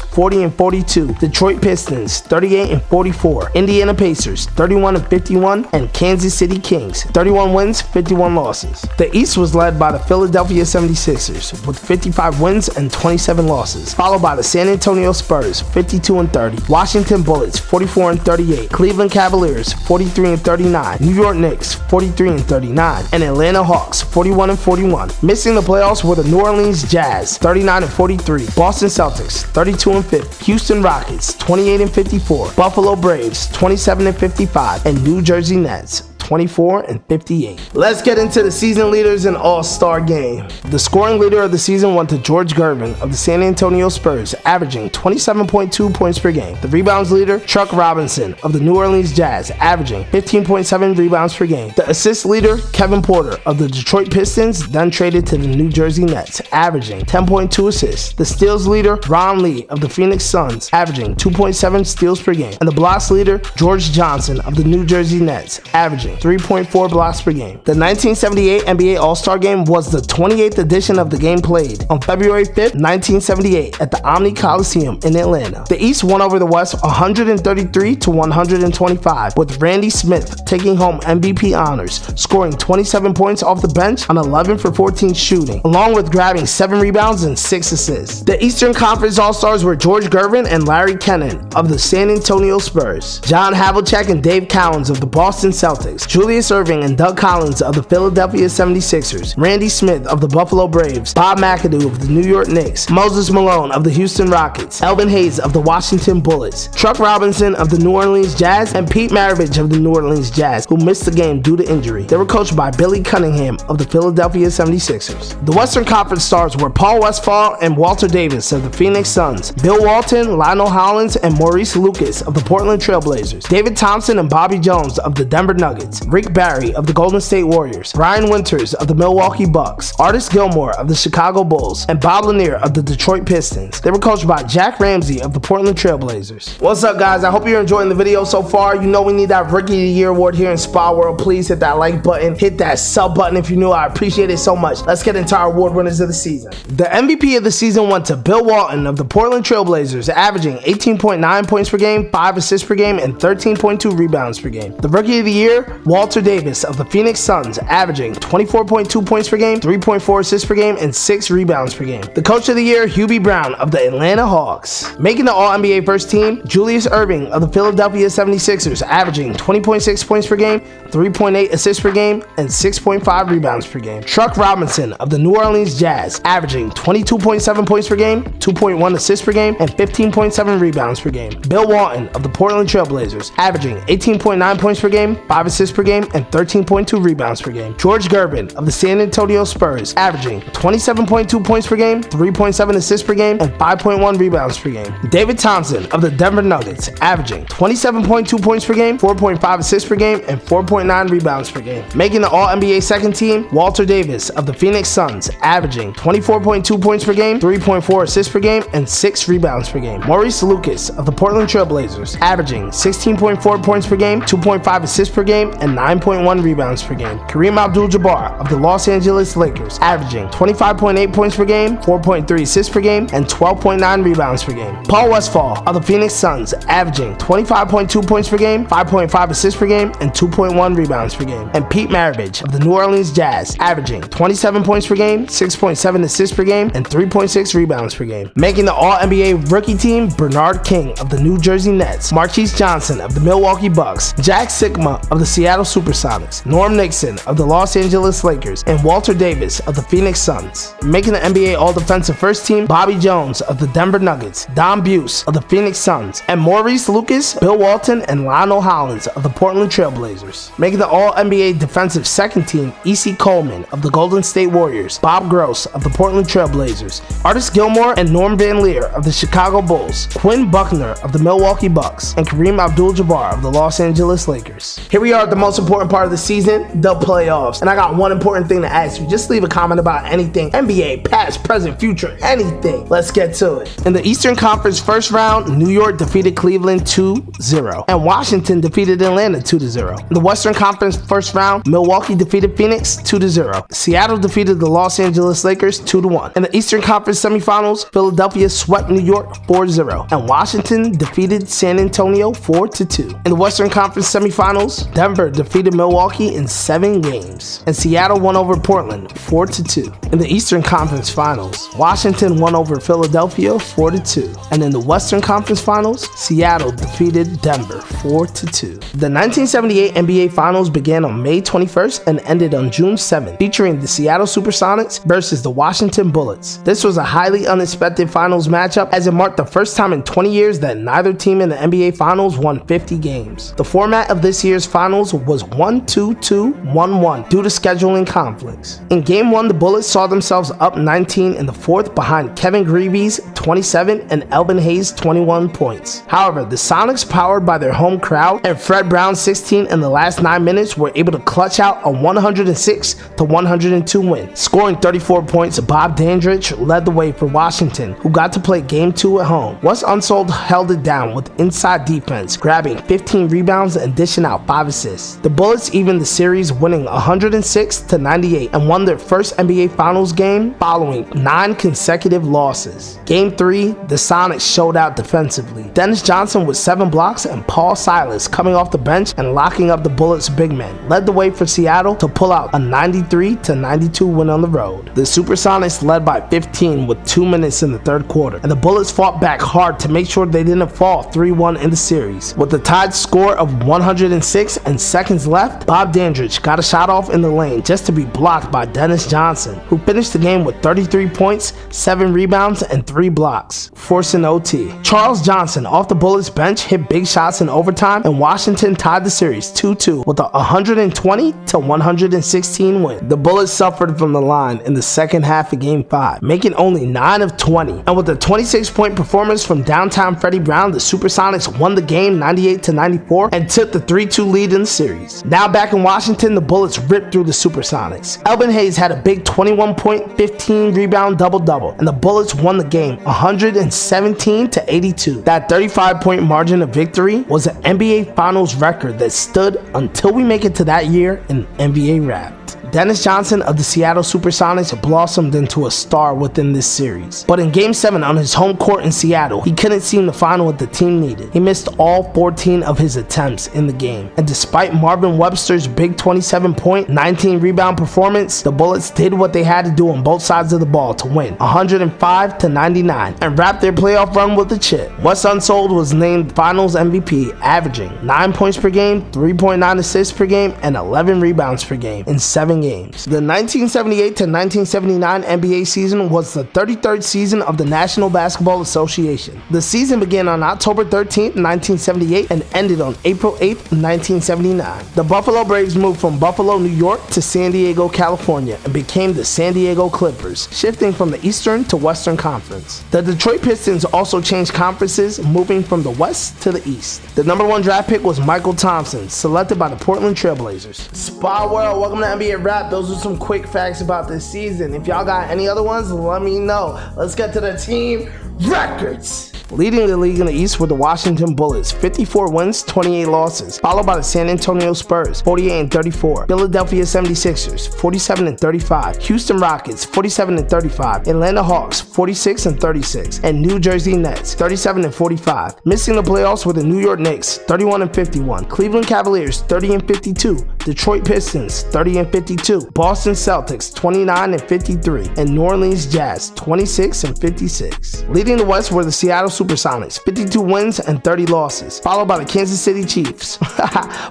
40-42, Detroit Pistons, 38-44, Indiana Pacers, 31-51, and Kansas City Kings, 31 wins, 51 losses. The East was led by the Philadelphia 76ers with 55 wins and 27 losses, followed by the San Antonio Spurs, 52-30, Washington Bullets, 44-38, Cleveland Cavaliers, 43-39, New York Knicks, 43-39, and Atlanta Hawks, 41-41. Missing the playoffs were the New Orleans Jazz, 39-43, Boston Celtics, 32-50, Houston Rockets, 28-54, Buffalo Braves, 27-55, and New Jersey Nets, 24-58. Let's get into the season leaders and all-star game. The scoring leader of the season went to George Gervin of the San Antonio Spurs, averaging 27.2 points per game. The rebounds leader, Chuck Robinson of the New Orleans Jazz, averaging 15.7 rebounds per game. The assist leader, Kevin Porter of the Detroit Pistons, then traded to the New Jersey Nets, averaging 10.2 assists. The steals leader, Ron Lee of the Phoenix Suns, averaging 2.7 steals per game. And the blocks leader, George Johnson of the New Jersey Nets, averaging 3.4 blocks per game. The 1978 NBA All-Star Game was the 28th edition of the game played on February 5th, 1978 at the Omni Coliseum in Atlanta. The East won over the West 133-125, with Randy Smith taking home MVP honors, scoring 27 points off the bench on 11-for-14 shooting, along with grabbing 7 rebounds and 6 assists. The Eastern Conference All-Stars were George Gervin and Larry Kennan of the San Antonio Spurs, John Havlicek and Dave Cowens of the Boston Celtics, Julius Erving and Doug Collins of the Philadelphia 76ers, Randy Smith of the Buffalo Braves, Bob McAdoo of the New York Knicks, Moses Malone of the Houston Rockets, Elvin Hayes of the Washington Bullets, Chuck Robinson of the New Orleans Jazz, and Pete Maravich of the New Orleans Jazz, who missed the game due to injury. They were coached by Billy Cunningham of the Philadelphia 76ers. The Western Conference stars were Paul Westphal and Walter Davis of the Phoenix Suns, Bill Walton, Lionel Hollins, and Maurice Lucas of the Portland Trailblazers, David Thompson and Bobby Jones of the Denver Nuggets, Rick Barry of the Golden State Warriors, Brian Winters of the Milwaukee Bucks, Artis Gilmore of the Chicago Bulls, and Bob Lanier of the Detroit Pistons. They were coached by Jack Ramsey of the Portland Trailblazers. What's up, guys? I hope you're enjoying the video so far. You know we need that Rookie of the Year award here in Spa World. Please hit that like button, hit that sub button if you're new. I appreciate it so much. Let's get into our award winners of the season. The MVP of the season went to Bill Walton of the Portland Trailblazers, averaging 18.9 points per game, 5 assists per game, and 13.2 rebounds per game. The Rookie of the Year Walter Davis of the Phoenix Suns, averaging 24.2 points per game, 3.4 assists per game, and 6 rebounds per game. The Coach of the Year, Hubie Brown of the Atlanta Hawks. Making the All-NBA First Team, Julius Erving of the Philadelphia 76ers, averaging 20.6 points per game, 3.8 assists per game, and 6.5 rebounds per game. Truck Robinson of the New Orleans Jazz, averaging 22.7 points per game, 2.1 assists per game, and 15.7 rebounds per game. Bill Walton of the Portland Trail Blazers, averaging 18.9 points per game, 5 assists per game, and 13.2 rebounds per game. George Gervin of the San Antonio Spurs, averaging 27.2 points per game, 3.7 assists per game, and 5.1 rebounds per game. David Thompson of the Denver Nuggets, averaging 27.2 points per game, 4.5 assists per game, and 4.9 rebounds per game. Making the All-NBA Second Team, Walter Davis of the Phoenix Suns, averaging 24.2 points per game, 3.4 assists per game, and 6 rebounds per game. Maurice Lucas of the Portland Trail Blazers, averaging 16.4 points per game, 2.5 assists per game, and 9.1 rebounds per game. Kareem Abdul-Jabbar of the Los Angeles Lakers, averaging 25.8 points per game, 4.3 assists per game, and 12.9 rebounds per game. Paul Westphal of the Phoenix Suns, averaging 25.2 points per game, 5.5 assists per game, and 2.1 rebounds per game. And Pete Maravich of the New Orleans Jazz, averaging 27 points per game, 6.7 assists per game, and 3.6 rebounds per game. Making the All-NBA Rookie Team, Bernard King of the New Jersey Nets, Marquise Johnson of the Milwaukee Bucks, Jack Sikma of the Seattle Supersonics, Norm Nixon of the Los Angeles Lakers, and Walter Davis of the Phoenix Suns. Making the NBA All-Defensive First Team, Bobby Jones of the Denver Nuggets, Don Buse of the Phoenix Suns, and Maurice Lucas, Bill Walton, and Lionel Hollins of the Portland Trail Blazers. Making the All-NBA Defensive Second Team, E.C. Coleman of the Golden State Warriors, Bob Gross of the Portland Trail Blazers, Artis Gilmore and Norm Van Leer of the Chicago Bulls, Quinn Buckner of the Milwaukee Bucks, and Kareem Abdul-Jabbar of the Los Angeles Lakers. Here we are at the most important part of the season, the playoffs. And I got one important thing to ask you. Just leave a comment about anything, NBA, past, present, future, anything. Let's get to it. In the Eastern Conference first round, New York defeated Cleveland 2-0, and Washington defeated Atlanta 2-0. In the Western Conference first round, Milwaukee defeated Phoenix 2-0. Seattle defeated the Los Angeles Lakers 2-1. In the Eastern Conference semifinals, Philadelphia swept New York 4-0, and Washington defeated San Antonio 4-2. In the Western Conference semifinals, Denver defeated Milwaukee in 7 games, and Seattle won over Portland 4-2. In the Eastern Conference finals, Washington won over Philadelphia 4-2, and in the Western Conference finals, Seattle defeated Denver 4-2. The 1978 NBA Finals began on May 21st and ended on June 7th, featuring the Seattle Supersonics versus the Washington Bullets. This was a highly unexpected finals matchup, as it marked the first time in 20 years that neither team in the NBA Finals won 50 games. The format of this year's finals was 1-2-2-1-1 due to scheduling conflicts. In Game 1, the Bullets saw themselves up 19 in the fourth behind Kevin Greavy's 27 and Elvin Hayes' 21 points. However, the Sonics, powered by their home crowd and Fred Brown's 16 in the last 9 minutes, were able to clutch out a 106-102 win. Scoring 34 points, Bob Dandridge led the way for Washington, who got to play Game 2 at home. Wes Unseld held it down with inside defense, grabbing 15 rebounds and dishing out 5 assists. The Bullets evened the series, winning 106-98, and won their first NBA Finals game following 9 consecutive losses. Game 3, the Sonics showed out defensively. Dennis Johnson with 7 blocks and Paul Silas, coming off the bench and locking up the Bullets' big men, led the way for Seattle to pull out a 93-92 win on the road. The Supersonics led by 15 with 2 minutes in the third quarter, and the Bullets fought back hard to make sure they didn't fall 3-1 in the series. With the tied score of 106 and seconds left, Bob Dandridge got a shot off in the lane just to be blocked by Dennis Johnson, who finished the game with 33 points, 7 rebounds, and 3 blocks, forcing OT. Charles Johnson off the Bullets bench hit big shots in overtime, and Washington tied the series 2-2 with a 120-116 win. The Bullets suffered from the line in the second half of Game 5, making only 9 of 20, and with a 26-point performance from downtown Freddie Brown, the Supersonics won the game 98-94 and took the 3-2 lead in the series. Now back in Washington, the Bullets ripped through the Supersonics. Elvin Hayes had a big 21-point, 15-rebound double-double, and the Bullets won the game 117-82. That 35-point margin of victory was an NBA Finals record that stood until we make it to that year in NBA Wrapped. Dennis Johnson of the Seattle Supersonics blossomed into a star within this series. But in Game 7 on his home court in Seattle, he couldn't seem to find what the team needed. He missed all 14 of his attempts in the game. And despite Marvin Webster's big 27-point, 19-rebound performance, the Bullets did what they had to do on both sides of the ball to win 105-99 and wrap their playoff run with a chip. Wes Unseld was named Finals MVP, averaging 9 points per game, 3.9 assists per game, and 11 rebounds per game in 7 games. The 1978-1979 NBA season was the 33rd season of the National Basketball Association. The season began on October 13, 1978 and ended on April 8, 1979. The Buffalo Braves moved from Buffalo, New York to San Diego, California and became the San Diego Clippers, shifting from the Eastern to Western Conference. The Detroit Pistons also changed conferences, moving from the West to the East. The #1 draft pick was Michael Thompson, selected by the Portland Trailblazers. Spa World, welcome to NBA Rap. Those are some quick facts about this season. If y'all got any other ones, let me know. Let's get to the team records. Leading the league in the East were the Washington Bullets, 54 wins, 28 losses, followed by the San Antonio Spurs, 48-34, Philadelphia 76ers, 47-35, Houston Rockets, 47-35, Atlanta Hawks, 46-36, and New Jersey Nets, 37-45. Missing the playoffs were the New York Knicks, 31-51, Cleveland Cavaliers, 30-52, Detroit Pistons, 30-52, Boston Celtics, 29-53, and New Orleans Jazz, 26-56. Leading the West were the Seattle Supersonics, 52 wins and 30 losses, followed by the Kansas City Chiefs,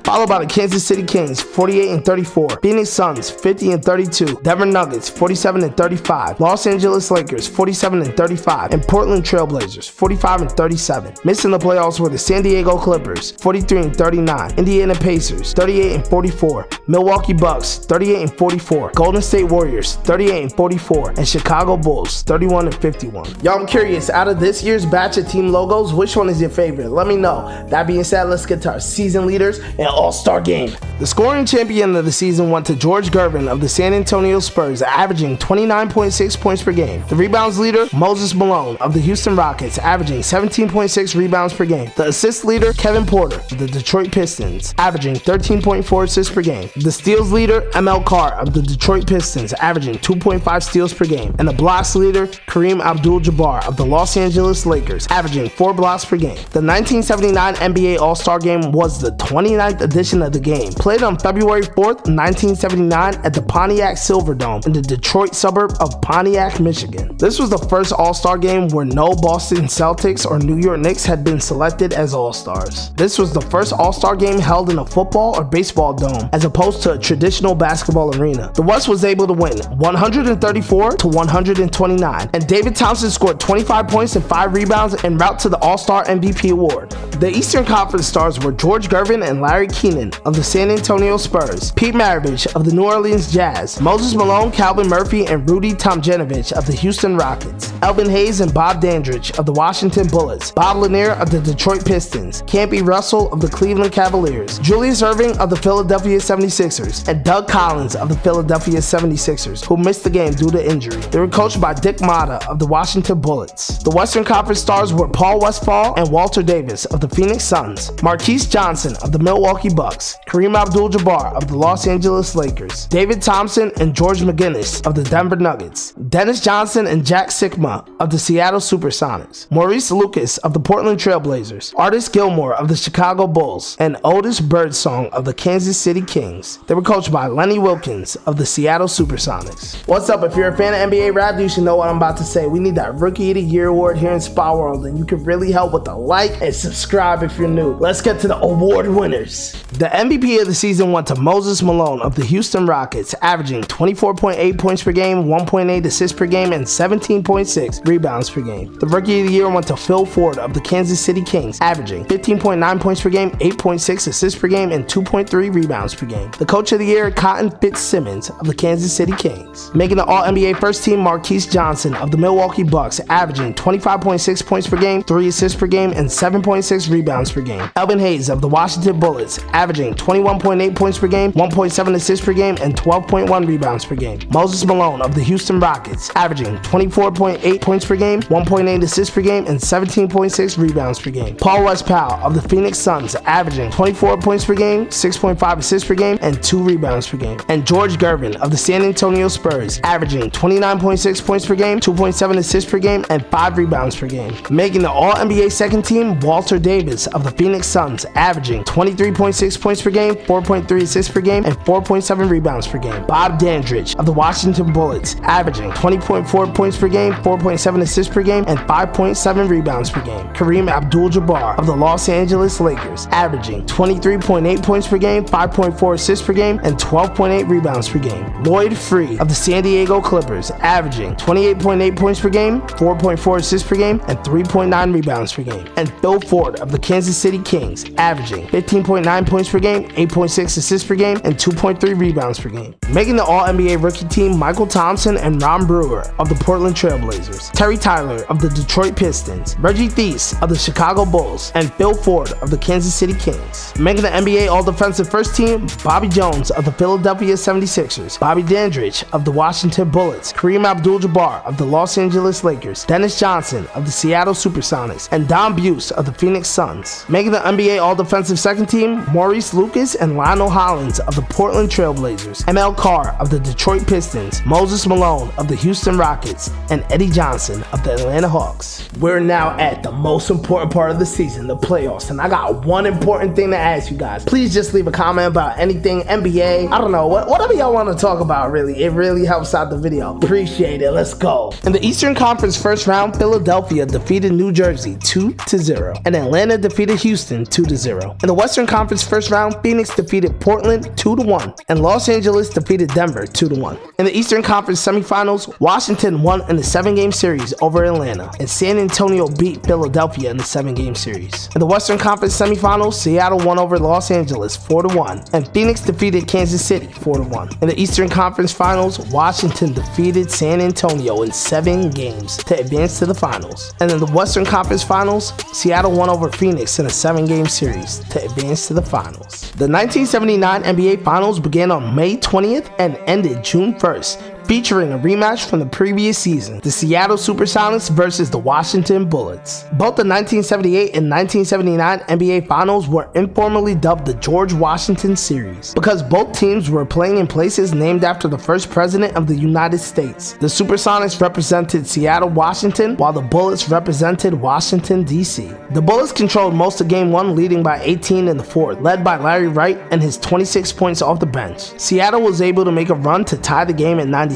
followed by the Kansas City Kings, 48-34, Phoenix Suns, 50-32, Denver Nuggets, 47-35, Los Angeles Lakers, 47-35, and Portland Trailblazers, 45-37. Missing the playoffs were the San Diego Clippers, 43-39, Indiana Pacers, 38-44, Milwaukee Bucks, 38-44, Golden State Warriors, 38-44, and Chicago Bulls, 31-51. Y'all, I'm curious, out of this year's batch of team logos, which one is your favorite? Let me know. That being said, let's get to our season leaders and all-star game. The scoring champion of the season went to George Gervin of the San Antonio Spurs, averaging 29.6 points per game. The rebounds leader, Moses Malone of the Houston Rockets, averaging 17.6 rebounds per game. The assist leader, Kevin Porter of the Detroit Pistons, averaging 13.4 assists per game. The steals leader, ML Carr of the Detroit Pistons, averaging 2.5 steals per game. And the blocks leader, Kareem Abdul-Jabbar of the Los Angeles Lakers, averaging 4 blocks per game. The 1979 NBA All-Star Game was the 29th edition of the game, played on February 4th, 1979 at the Pontiac Silverdome in the Detroit suburb of Pontiac, Michigan. This was the first All-Star Game where no Boston Celtics or New York Knicks had been selected as All-Stars. This was the first All-Star Game held in a football or baseball dome as opposed to a traditional basketball arena. The West was able to win 134-129, and David Thompson scored 25 points and 5 rebounds en route to the All-Star MVP award. The Eastern Conference stars were George Gervin and Larry Keenan of the San Antonio Spurs, Pete Maravich of the New Orleans Jazz, Moses Malone, Calvin Murphy, and Rudy Tomjanovich of the Houston Rockets, Elvin Hayes and Bob Dandridge of the Washington Bullets, Bob Lanier of the Detroit Pistons, Campy Russell of the Cleveland Cavaliers, Julius Erving of the Philadelphia 76ers, and Doug Collins of the Philadelphia 76ers, who missed the game due to injury. They were coached by Dick Motta of the Washington Bullets. The Western Conference stars were Paul Westphal and Walter Davis of the Phoenix Suns, Marquise Johnson of the Milwaukee Bucks, Kareem Abdul-Jabbar of the Los Angeles Lakers, David Thompson and George McGinnis of the Denver Nuggets, Dennis Johnson and Jack Sikma of the Seattle Supersonics, Maurice Lucas of the Portland Trailblazers, Artis Gilmore of the Chicago Bulls, and Otis Birdsong of the Kansas City Kings. They were coached by Lenny Wilkins of the Seattle Supersonics. What's up? If you're a fan of NBA rap, you should know what I'm about to say. We need that Rookie of the Year award here in Spa World, and you can really help with a like and subscribe if you're new. Let's get to the award winners. The MVP of the season went to Moses Malone of the Houston Rockets, averaging 24.8 points per game, 1.8 assists per game, and 17.6 rebounds per game. The Rookie of the Year went to Phil Ford of the Kansas City Kings, averaging 15.9 points per game, 8.6 assists per game, and 2.3 rebounds per game. The Coach of the Year, Cotton Fitzsimmons of the Kansas City Kings. Making the All-NBA First Team, Marquise Johnson of the Milwaukee Bucks, averaging 25.6 points points per game, 3 assists per game, and 7.6 rebounds per game. Elvin Hayes of the Washington Bullets, averaging 21.8 points per game, 1.7 assists per game, and 12.1 rebounds per game. Moses Malone of the Houston Rockets, averaging 24.8 points per game, 1.8 assists per game, and 17.6 rebounds per game. Paul West-Powell of the Phoenix Suns, averaging 24 points per game, 6.5 assists per game, and 2 rebounds per game. And George Gervin of the San Antonio Spurs, averaging 29.6 points per game, 2.7 assists per game, and 5 rebounds per game. Making the All-NBA second team, Walter Davis of the Phoenix Suns, averaging 23.6 points per game, 4.3 assists per game, and 4.7 rebounds per game. Bob Dandridge of the Washington Bullets, averaging 20.4 points per game, 4.7 assists per game, and 5.7 rebounds per game. Kareem Abdul-Jabbar of the Los Angeles Lakers, averaging 23.8 points per game, 5.4 assists per game, and 12.8 rebounds per game. Lloyd Free of the San Diego Clippers, averaging 28.8 points per game, 4.4 assists per game, and 3.9 rebounds per game. And Phil Ford of the Kansas City Kings, averaging 15.9 points per game, 8.6 assists per game, and 2.3 rebounds per game. Making the All-NBA rookie team, Michael Thompson and Ron Brewer of the Portland Trail Blazers, Terry Tyler of the Detroit Pistons, Reggie Theis of the Chicago Bulls, and Phil Ford of the Kansas City Kings. Making the NBA All-Defensive First Team, Bobby Jones of the Philadelphia 76ers, Bobby Dandridge of the Washington Bullets, Kareem Abdul-Jabbar of the Los Angeles Lakers, Dennis Johnson of the Seattle Supersonics, and Don Buse of the Phoenix Suns. Making the NBA All-Defensive Second Team, Maurice Lucas and Lionel Hollins of the Portland Trail Blazers, ML Carr of the Detroit Pistons, Moses Malone of the Houston Rockets, and Eddie Johnson of the Atlanta Hawks. We're now at the most important part of the season, the playoffs, and I got one important thing to ask you guys. Please just leave a comment about anything NBA, I don't know, whatever y'all want to talk about, really. It really helps out the video. Appreciate it. Let's go. In the Eastern Conference first round, Philadelphia defeated New Jersey 2-0, and Atlanta defeated Houston 2-0. In the Western Conference first round, Phoenix defeated Portland 2-1, and Los Angeles defeated Denver 2-1. In the Eastern Conference semifinals, Washington won in the 7-game series over Atlanta, and San Antonio beat Philadelphia in the 7-game series. In the Western Conference semifinals, Seattle won over Los Angeles 4-1, and Phoenix defeated Kansas City 4-1. In the Eastern Conference finals, Washington defeated San Antonio in 7 games to advance to the finals. And in the Western Conference finals, Seattle won over Phoenix in a 7-game series to advance to the finals. The 1979 NBA Finals began on May 20th and ended June 1st, featuring a rematch from the previous season, the Seattle Supersonics versus the Washington Bullets. Both the 1978 and 1979 NBA Finals were informally dubbed the George Washington Series because both teams were playing in places named after the first president of the United States. The Supersonics represented Seattle, Washington, while the Bullets represented Washington, D.C. The Bullets controlled most of Game 1, leading by 18 in the fourth, led by Larry Wright and his 26 points off the bench. Seattle was able to make a run to tie the game at 97.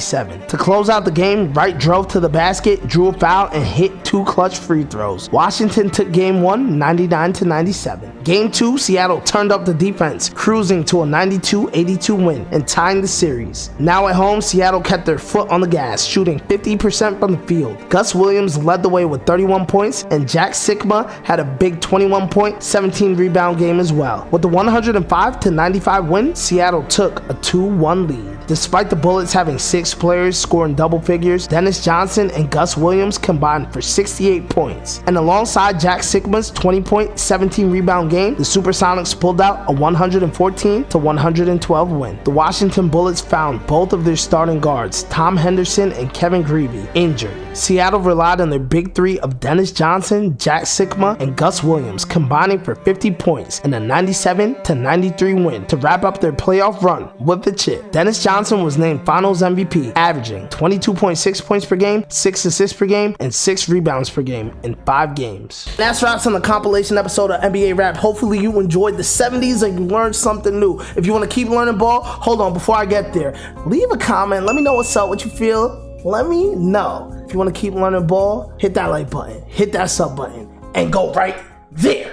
To close out the game, Wright drove to the basket, drew a foul, and hit 2 clutch free throws. Washington took Game 1 99-97. Game 2, Seattle turned up the defense, cruising to a 92-82 win and tying the series. Now at home, Seattle kept their foot on the gas, shooting 50% from the field. Gus Williams led the way with 31 points, and Jack Sikma had a big 21-point, 17-rebound game as well. With the 105-95 win, Seattle took a 2-1 lead. Despite the Bullets having 6 players scoring double figures, Dennis Johnson and Gus Williams combined for 68 points. And alongside Jack Sikma's 20-point, 17-rebound game, the Supersonics pulled out a 114-112 win. The Washington Bullets found both of their starting guards, Tom Henderson and Kevin Greavy, injured. Seattle relied on their big three of Dennis Johnson, Jack Sikma, and Gus Williams, combining for 50 points in a 97-93 win to wrap up their playoff run with the chip. Dennis Johnson was named Finals MVP, averaging 22.6 points per game, 6 assists per game, and 6 rebounds per game in 5 games. That's wraps on the compilation episode of NBA Rap. Hopefully you enjoyed the 70s and you learned something new. If you want to keep learning ball, hold on, before I get there, leave a comment. Let me know what's up, what you feel. Let me know. If you want to keep learning ball, hit that like button, hit that sub button, and go right there.